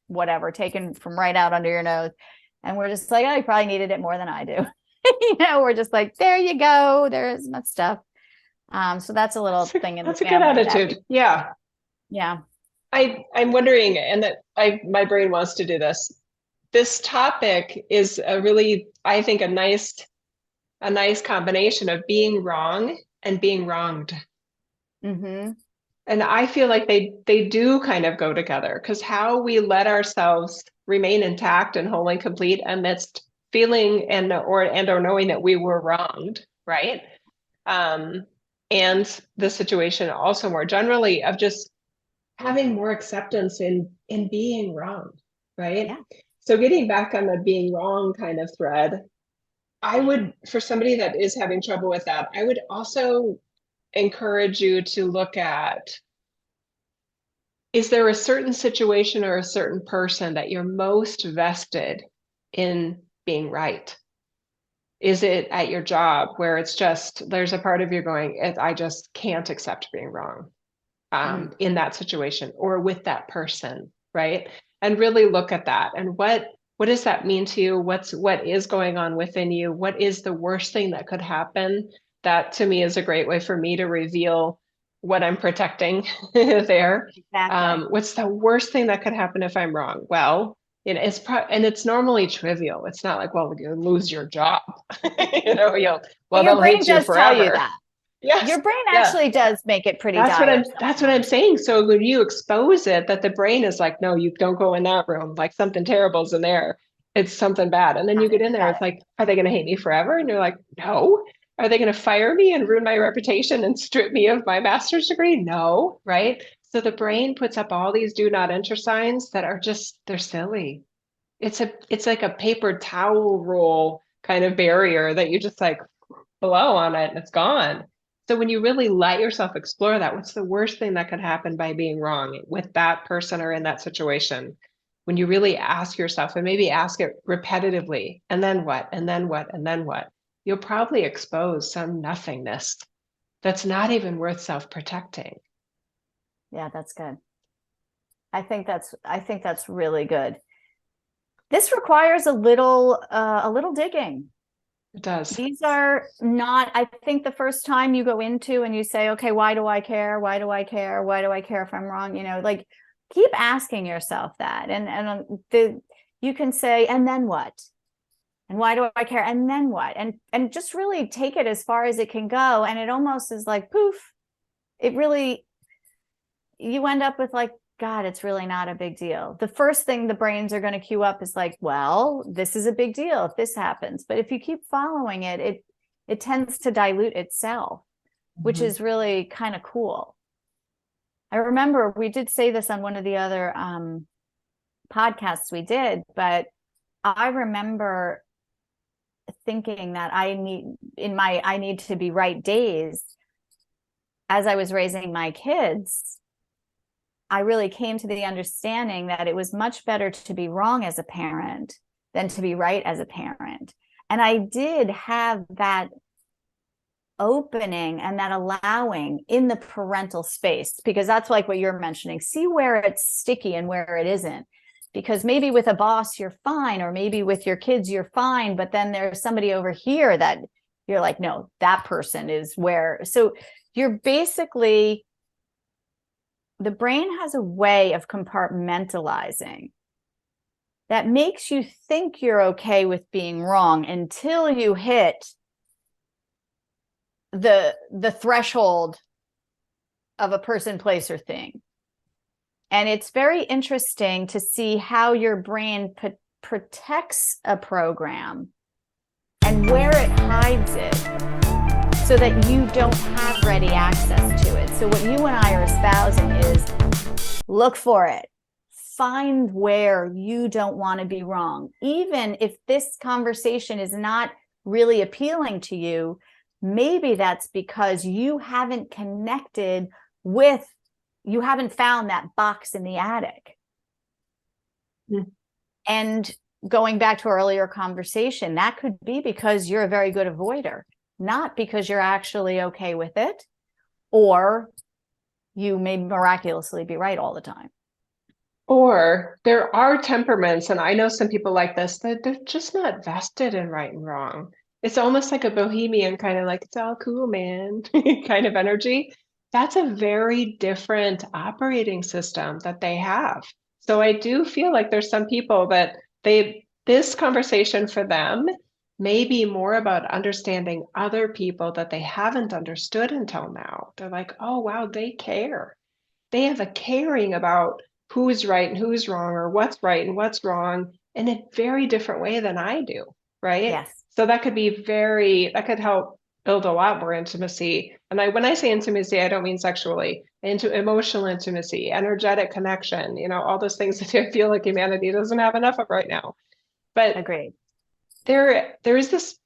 whatever, taken from right out under your nose. And we're just like, oh, you probably needed it more than I do. We're just like, there you go. There's my stuff. So that's a little thing in the family. That's a good attitude. Yeah. Yeah. I'm wondering, and that my brain wants to do this. This topic is a really, I think, a nice combination of being wrong and being wronged. Mm-hmm. And I feel like they do kind of go together, because how we let ourselves remain intact and whole and complete amidst feeling and or knowing that we were wronged, right? And the situation also more generally of just having more acceptance in being wrong, right? Yeah. So getting back on the being wrong kind of thread, I would, for somebody that is having trouble with that, I would also encourage you to look at, is there a certain situation or a certain person that you're most vested in being right? Is it at your job where it's just, there's a part of you going, I just can't accept being wrong in that situation or with that person, right? And really look at that. And what does that mean to you? What is going on within you? What is the worst thing that could happen? That to me is a great way for me to reveal what I'm protecting there. Exactly. What's the worst thing that could happen if I'm wrong? Well, and it's normally trivial. It's not like, well, you lose your job. Your brain does tell you that. Yes. Your brain actually does make it pretty dire. That's what I'm saying. So when you expose it, that the brain is like, no, you don't go in that room. Like something terrible's in there. It's something bad. And then you get in there. It's like, are they going to hate me forever? And you're like, no. Are they going to fire me and ruin my reputation and strip me of my master's degree? No. Right. So the brain puts up all these do not enter signs that are just, they're silly. It's like a paper towel roll kind of barrier that you just like blow on it and it's gone. So when you really let yourself explore that, what's the worst thing that could happen by being wrong with that person or in that situation? When you really ask yourself, and maybe ask it repetitively, and then what, and then what, and then what, you'll probably expose some nothingness that's not even worth self-protecting. Yeah, that's good. I think that's really good. This requires a little digging. It does. These are not, I think the first time you go into and you say, okay, why do I care? Why do I care? Why do I care if I'm wrong? Like keep asking yourself that. And you can say, and then what? And why do I care? And then what? And just really take it as far as it can go. And it almost is like, poof, you end up with like, God, it's really not a big deal. The first thing the brains are going to queue up is like, well, this is a big deal if this happens. But if you keep following it, it tends to dilute itself, which is really kind of cool. I remember we did say this on one of the other podcasts we did, but I remember thinking that I need to be right days as I was raising my kids. I really came to the understanding that it was much better to be wrong as a parent than to be right as a parent. And I did have that opening and that allowing in the parental space, because that's like what you're mentioning. See where it's sticky and where it isn't. Because maybe with a boss, you're fine, or maybe with your kids, you're fine. But then there's somebody over here that you're like, no, that person is where. So you're basically, the brain has a way of compartmentalizing that makes you think you're okay with being wrong until you hit the threshold of a person, place, or thing. And it's very interesting to see how your brain protects a program and where it hides it. so that you don't have ready access to it. So what you and I are espousing is look for it. Find where you don't want to be wrong. Even if this conversation is not really appealing to you, maybe that's because you haven't connected with, you haven't found that box in the attic. Mm. And going back to our earlier conversation, that could be because you're a very good avoider, not because you're actually okay with it, or you may miraculously be right all the time. Or there are temperaments, and I know some people like this, that they're just not vested in right and wrong. It's almost like a bohemian kind of like, it's all cool, man, kind of energy. That's a very different operating system that they have. So I do feel like there's some people that this conversation for them may be more about understanding other people that they haven't understood until now. They're like, oh, wow, they care. They have a caring about who's right and who's wrong, or what's right and what's wrong in a very different way than I do, right? Yes. So that could help build a lot more intimacy. And when I say intimacy, I don't mean sexually, into emotional intimacy, energetic connection, all those things that I feel like humanity doesn't have enough of right now. But Agreed. there is this,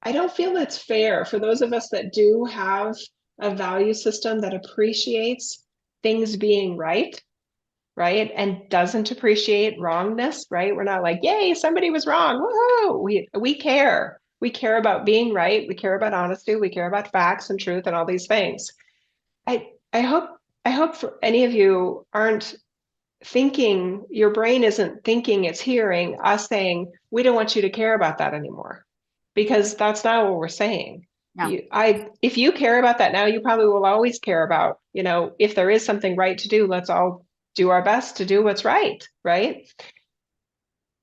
I don't feel it's fair for those of us that do have a value system that appreciates things being right, and doesn't appreciate wrongness, right? We're not like, yay, somebody was wrong. Woohoo! We care. We care about being right. We care about honesty. We care about facts and truth and all these things. I hope for any of you aren't thinking, your brain isn't thinking, it's hearing us saying, we don't want you to care about that anymore, because that's not what we're saying. No. If you care about that now, you probably will always care about, if there is something right to do, let's all do our best to do what's right, right?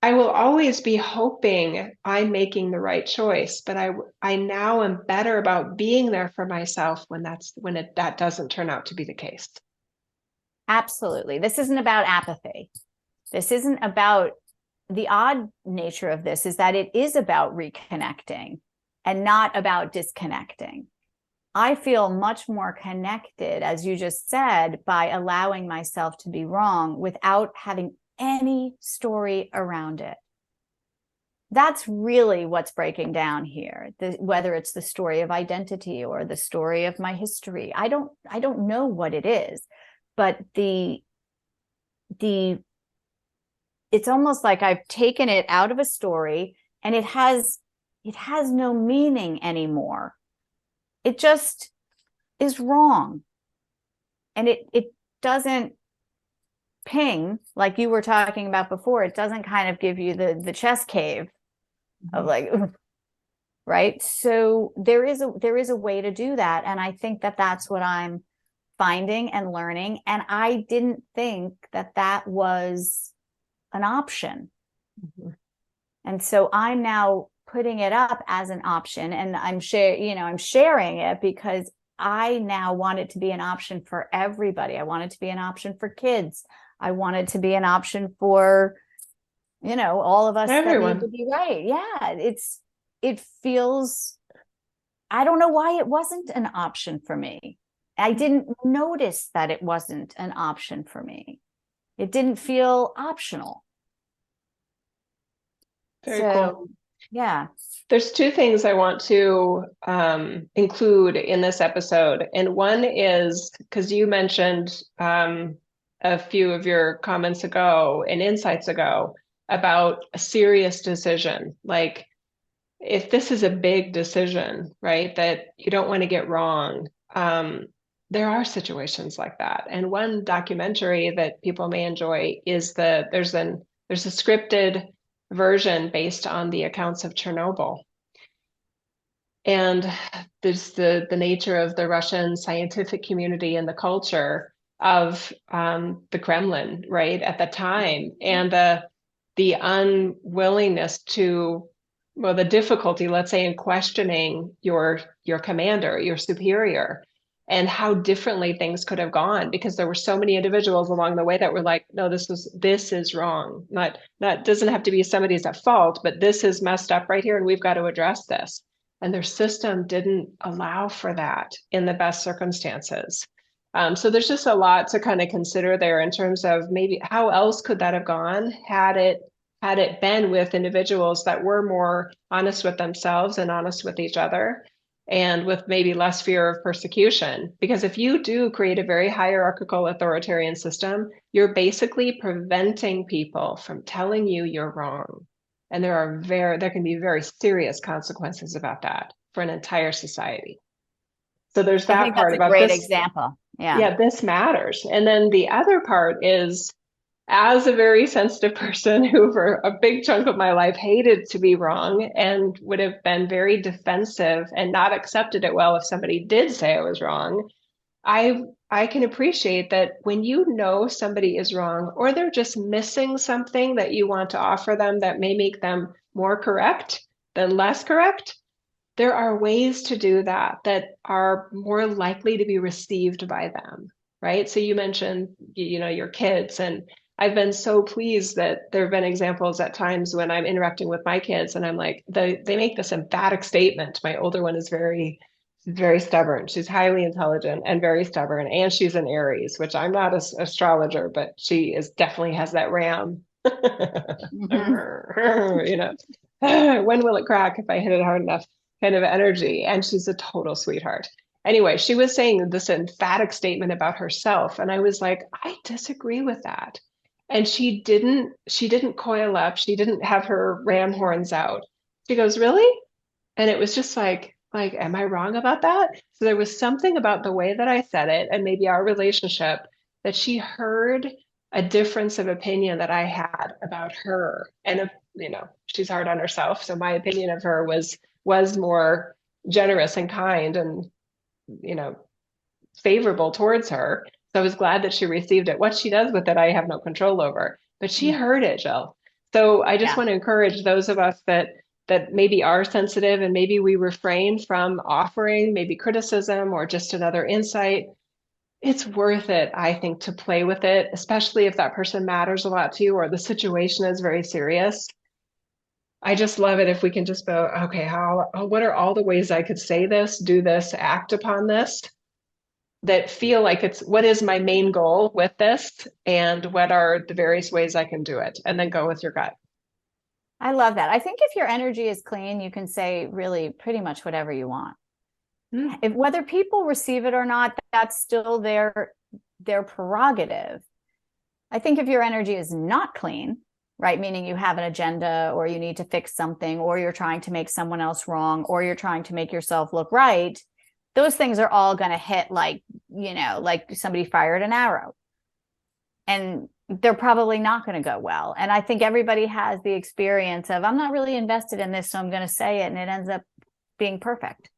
I will always be hoping I'm making the right choice, but I now am better about being there for myself when that doesn't turn out to be the case. Absolutely. This isn't about apathy. This isn't about, the odd nature of this is that it is about reconnecting and not about disconnecting. I feel much more connected, as you just said, by allowing myself to be wrong without having any story around it. That's really what's breaking down here. Whether it's the story of identity or the story of my history, I don't know what it is, but it's almost like I've taken it out of a story and it has no meaning anymore. It just is wrong. And it doesn't ping, like you were talking about before. It doesn't kind of give you the chest cave of like, right? So there is a way to do that. And I think that that's what I'm finding and learning. And I didn't think that was an option. Mm-hmm. And so I'm now putting it up as an option, and I'm sharing it because I now want it to be an option for everybody. I want it to be an option for kids. I want it to be an option for, all of us Everyone. that need to be right. Yeah. It feels, I don't know why it wasn't an option for me. I didn't notice that it wasn't an option for me. It didn't feel optional. Very cool. Yeah. There's two things I want to include in this episode. And one is, because you mentioned a few of your comments ago and insights ago about a serious decision. Like, if this is a big decision, right, that you don't want to get wrong, there are situations like that. And one documentary that people may enjoy is there's a scripted version based on the accounts of Chernobyl. And there's the nature of the Russian scientific community and the culture of the Kremlin, right, at the time, and the unwillingness to, well, the difficulty, let's say, in questioning your commander, your superior, and how differently things could have gone, because there were so many individuals along the way that were like, no, this is wrong. Not doesn't have to be somebody's at fault, but this is messed up right here, and we've got to address this. and their system didn't allow for that in the best circumstances. So there's just a lot to kind of consider there in terms of maybe how else could that have gone had it been with individuals that were more honest with themselves and honest with each other, and with maybe less fear of persecution. Because if you do create a very hierarchical authoritarian system, you're basically preventing people from telling you you're wrong. And there can be very serious consequences about that for an entire society. So there's I that think that's part a about great this. example. Yeah. Yeah, this matters. And then the other part is, as a very sensitive person who for a big chunk of my life hated to be wrong and would have been very defensive and not accepted it well if somebody did say I was wrong, I can appreciate that when you know somebody is wrong or they're just missing something that you want to offer them that may make them more correct than less correct, there are ways to do that that are more likely to be received by them, right? So you mentioned, your kids, and I've been so pleased that there have been examples at times when I'm interacting with my kids and I'm like, they make this emphatic statement. My older one is very stubborn. She's highly intelligent and very stubborn, and she's an Aries, which I'm not an astrologer, but she is definitely has that ram. Mhm. When will it crack if I hit it hard enough kind of energy? And she's a total sweetheart. Anyway, she was saying this emphatic statement about herself, and I was like, I disagree with that. And she didn't coil up. She didn't have her ram horns out. She goes, really? And it was just like, am I wrong about that? So there was something about the way that I said it and maybe our relationship that she heard a difference of opinion that I had about her. And she's hard on herself. So my opinion of her was more generous and kind and, you know, favorable towards her. So I was glad that she received it. What she does with it, I have no control over. But she heard it, Jill. So I just Yeah. want to encourage those of us that maybe are sensitive and maybe we refrain from offering maybe criticism or just another insight. It's worth it, I think, to play with it, especially if that person matters a lot to you or the situation is very serious. I just love it if we can just go, okay, what are all the ways I could say this, do this, act upon this that feel like it's what is my main goal with this and what are the various ways I can do it, and then go with your gut. I love that. I think if your energy is clean, you can say really pretty much whatever you want. If whether people receive it or not, that's still their prerogative. I think if your energy is not clean, right, meaning you have an agenda or you need to fix something or you're trying to make someone else wrong or you're trying to make yourself look right, those things are all going to hit like somebody fired an arrow. And they're probably not going to go well. And I think everybody has the experience of, I'm not really invested in this, so I'm going to say it, and it ends up being perfect.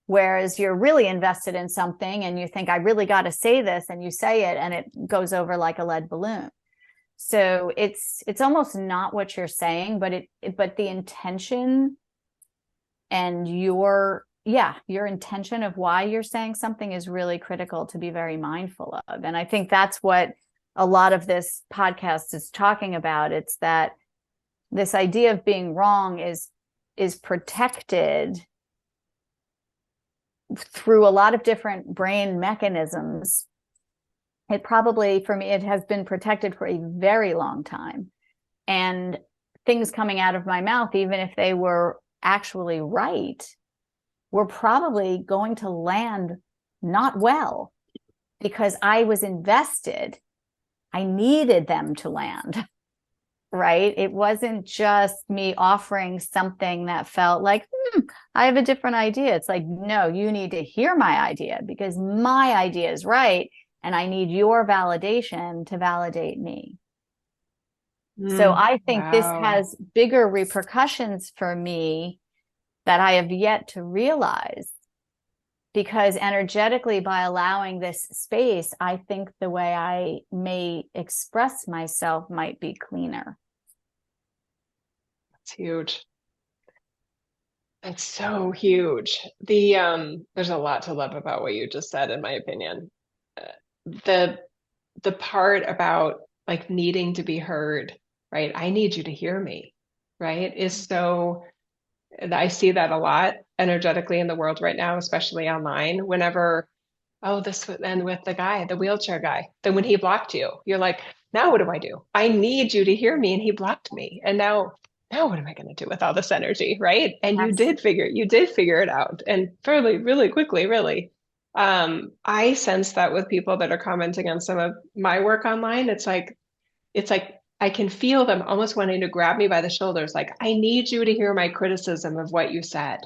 Whereas you're really invested in something and you think, I really got to say this, and you say it and it goes over like a lead balloon. So it's almost not what you're saying, but the intention and your intention of why you're saying something is really critical to be very mindful of. And I think that's what a lot of this podcast is talking about. It's that this idea of being wrong is protected through a lot of different brain mechanisms. It probably, for me, it has been protected for a very long time. And things coming out of my mouth, even if they were actually right, were probably going to land not well because I was invested. I needed them to land, right? It wasn't just me offering something that felt like, I have a different idea. It's like, no, you need to hear my idea because my idea is right. And I need your validation to validate me. So I think this has bigger repercussions for me that I have yet to realize. Because energetically, by allowing this space, I think the way I may express myself might be cleaner. That's huge. It's so huge. There's a lot to love about what you just said, in my opinion. The part about like needing to be heard, right? I need you to hear me, right? Is so, I see that a lot. energetically in the world right now, especially online, whenever, oh, this, and with the guy, the wheelchair guy, then when he blocked you, you're like, now what do I do? I need you to hear me. And he blocked me. And now what am I going to do with all this energy? Right. And Yes. you did figure it out, and fairly, really quickly, really. I sense that with people that are commenting on some of my work online, it's like I can feel them almost wanting to grab me by the shoulders, like, I need you to hear my criticism of what you said.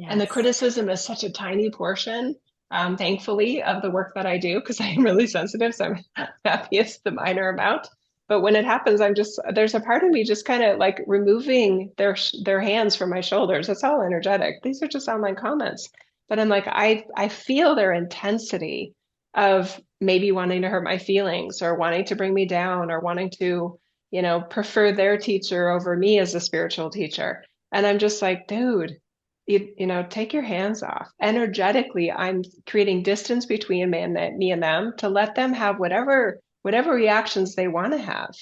And the Yes. criticism is such a tiny portion, thankfully, of the work that I do, because I am really sensitive. So I'm happy it's the minor amount. But when it happens, there's a part of me just kind of like removing their hands from my shoulders. It's all energetic. These are just online comments. But I'm like, I feel their intensity of maybe wanting to hurt my feelings, or wanting to bring me down, or wanting to, prefer their teacher over me as a spiritual teacher. And I'm just like, dude, take your hands off. Energetically, I'm creating distance between me and them, to let them have whatever reactions they want to have.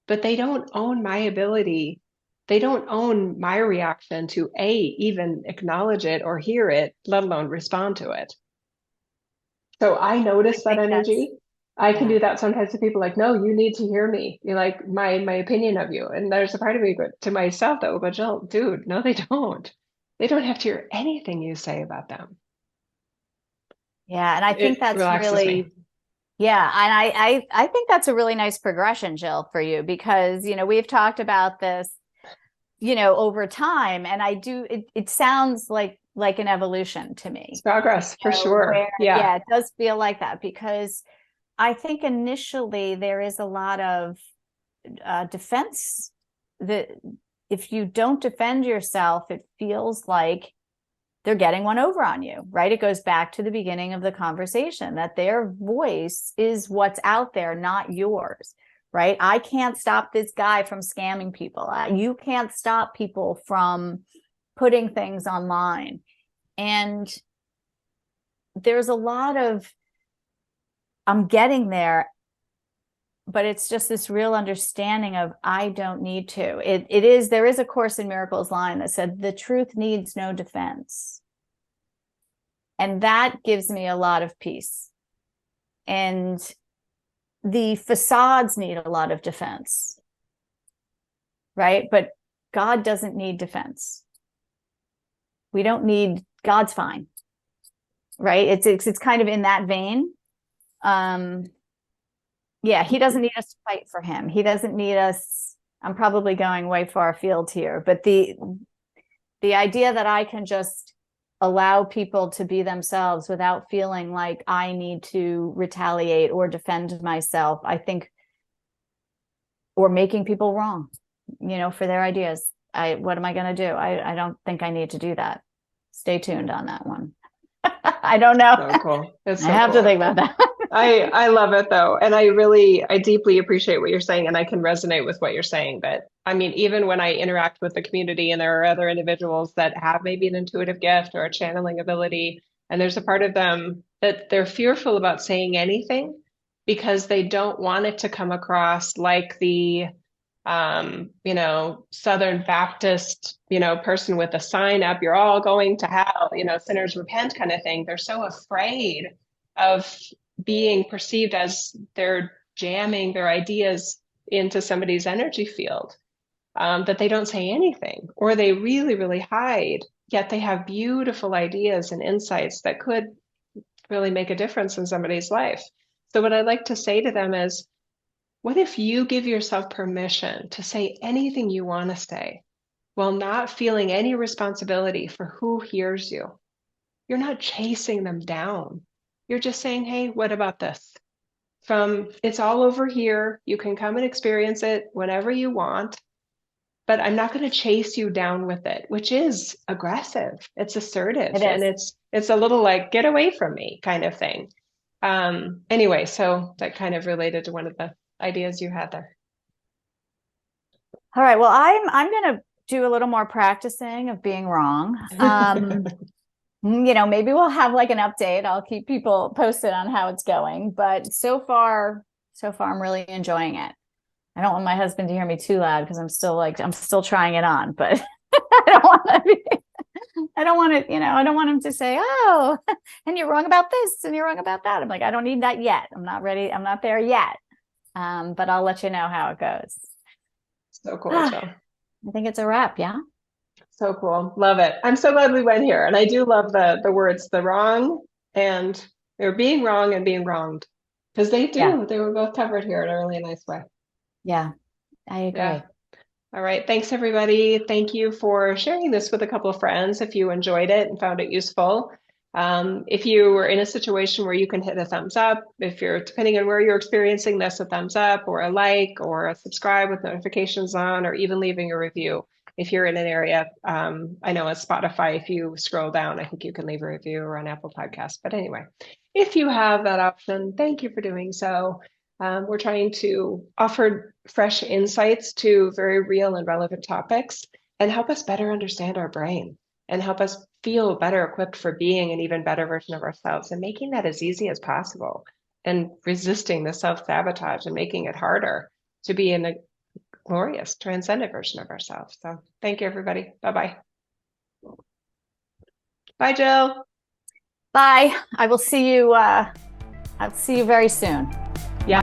But they don't own my ability. They don't own my reaction to even acknowledge it or hear it, let alone respond to it. So I I notice that think that's, energy. I can yeah. do that sometimes to people, like, no, you need to hear me. You like my opinion of you. And there's a part of me to myself that will go, Jill, dude, no, they don't. They don't have to hear anything you say about them. Yeah. And I think It that's relaxes me. really, yeah. And I think that's a really nice progression, Jill, for you, because, we've talked about this, over time. And it sounds like an evolution to It's me, progress for sure. where, Yeah. yeah, it does feel like that, because I think initially there is a lot of defense, that if you don't defend yourself, it feels like they're getting one over on you, right? It goes back to the beginning of the conversation, that their voice is what's out there, not yours, right? I can't stop this guy from scamming people. You can't stop people from putting things online. And there's a lot of, I'm getting there, but it's just this real understanding of, I don't need to. There is a Course in Miracles line that said, the truth needs no defense. And that gives me a lot of peace. And the facades need a lot of defense, right? But God doesn't need defense. We don't need, God's fine, right? It's kind of in that vein. Yeah, he doesn't need us to fight for him. He doesn't need us. I'm probably going way far afield here, but the idea that I can just allow people to be themselves without feeling like I need to retaliate or defend myself, I think, or making people wrong, for their ideas. What am I going to do? I don't think I need to do that. Stay tuned on that one. I don't know. So cool. It's so I have cool. to think about that. I love it though. And I deeply appreciate what you're saying, and I can resonate with what you're saying. But I mean, even when I interact with the community and there are other individuals that have maybe an intuitive gift or a channeling ability, and there's a part of them that they're fearful about saying anything because they don't want it to come across like the Southern Baptist, person with a sign up, you're all going to hell, sinners repent kind of thing. They're so afraid of being perceived as they're jamming their ideas into somebody's energy field, that they don't say anything, or they really, really hide, yet they have beautiful ideas and insights that could really make a difference in somebody's life. So what I'd like to say to them is, what if you give yourself permission to say anything you want to say while not feeling any responsibility for who hears you? You're not chasing them down. You're just saying, hey, what about this? It's all over here. You can come and experience it whenever you want, but I'm not going to chase you down with it, which is aggressive. It's assertive, It and is. it's a little like, get away from me kind of thing. Anyway, so that kind of related to one of the ideas you had there. All right. Well, I'm going to do a little more practicing of being wrong. Maybe we'll have like an update. I'll keep people posted on how it's going. But so far, I'm really enjoying it. I don't want my husband to hear me too loud because I'm still trying it on, but I don't want to be. I don't want to, I don't want him to say, oh, and you're wrong about this and you're wrong about that. I'm like, I don't need that yet. I'm not ready. I'm not there yet. But I'll let you know how it goes. So cool, Jill. I think it's a wrap. Yeah. So cool. Love it. I'm so glad we went here. And I do love the words, the wrong and they're being wrong and being wronged. Because they do. Yeah. They were both covered here in a really nice way. Yeah, I agree. Yeah. All right. Thanks, everybody. Thank you for sharing this with a couple of friends if you enjoyed it and found it useful. If you were in a situation where you can hit a thumbs up, if you're, depending on where you're experiencing this, a thumbs up or a like or a subscribe with notifications on, or even leaving a review. If you're in an area, I know on Spotify, if you scroll down, I think you can leave a review, or on Apple Podcasts. But anyway, if you have that option, thank you for doing so. We're trying to offer fresh insights to very real and relevant topics and help us better understand our brain and help us feel better equipped for being an even better version of ourselves, and making that as easy as possible, and resisting the self-sabotage and making it harder to be in a glorious, transcendent version of ourselves. So thank you, everybody. Bye-bye. Bye, Jill. Bye. I will see you. I'll see you very soon. Yeah.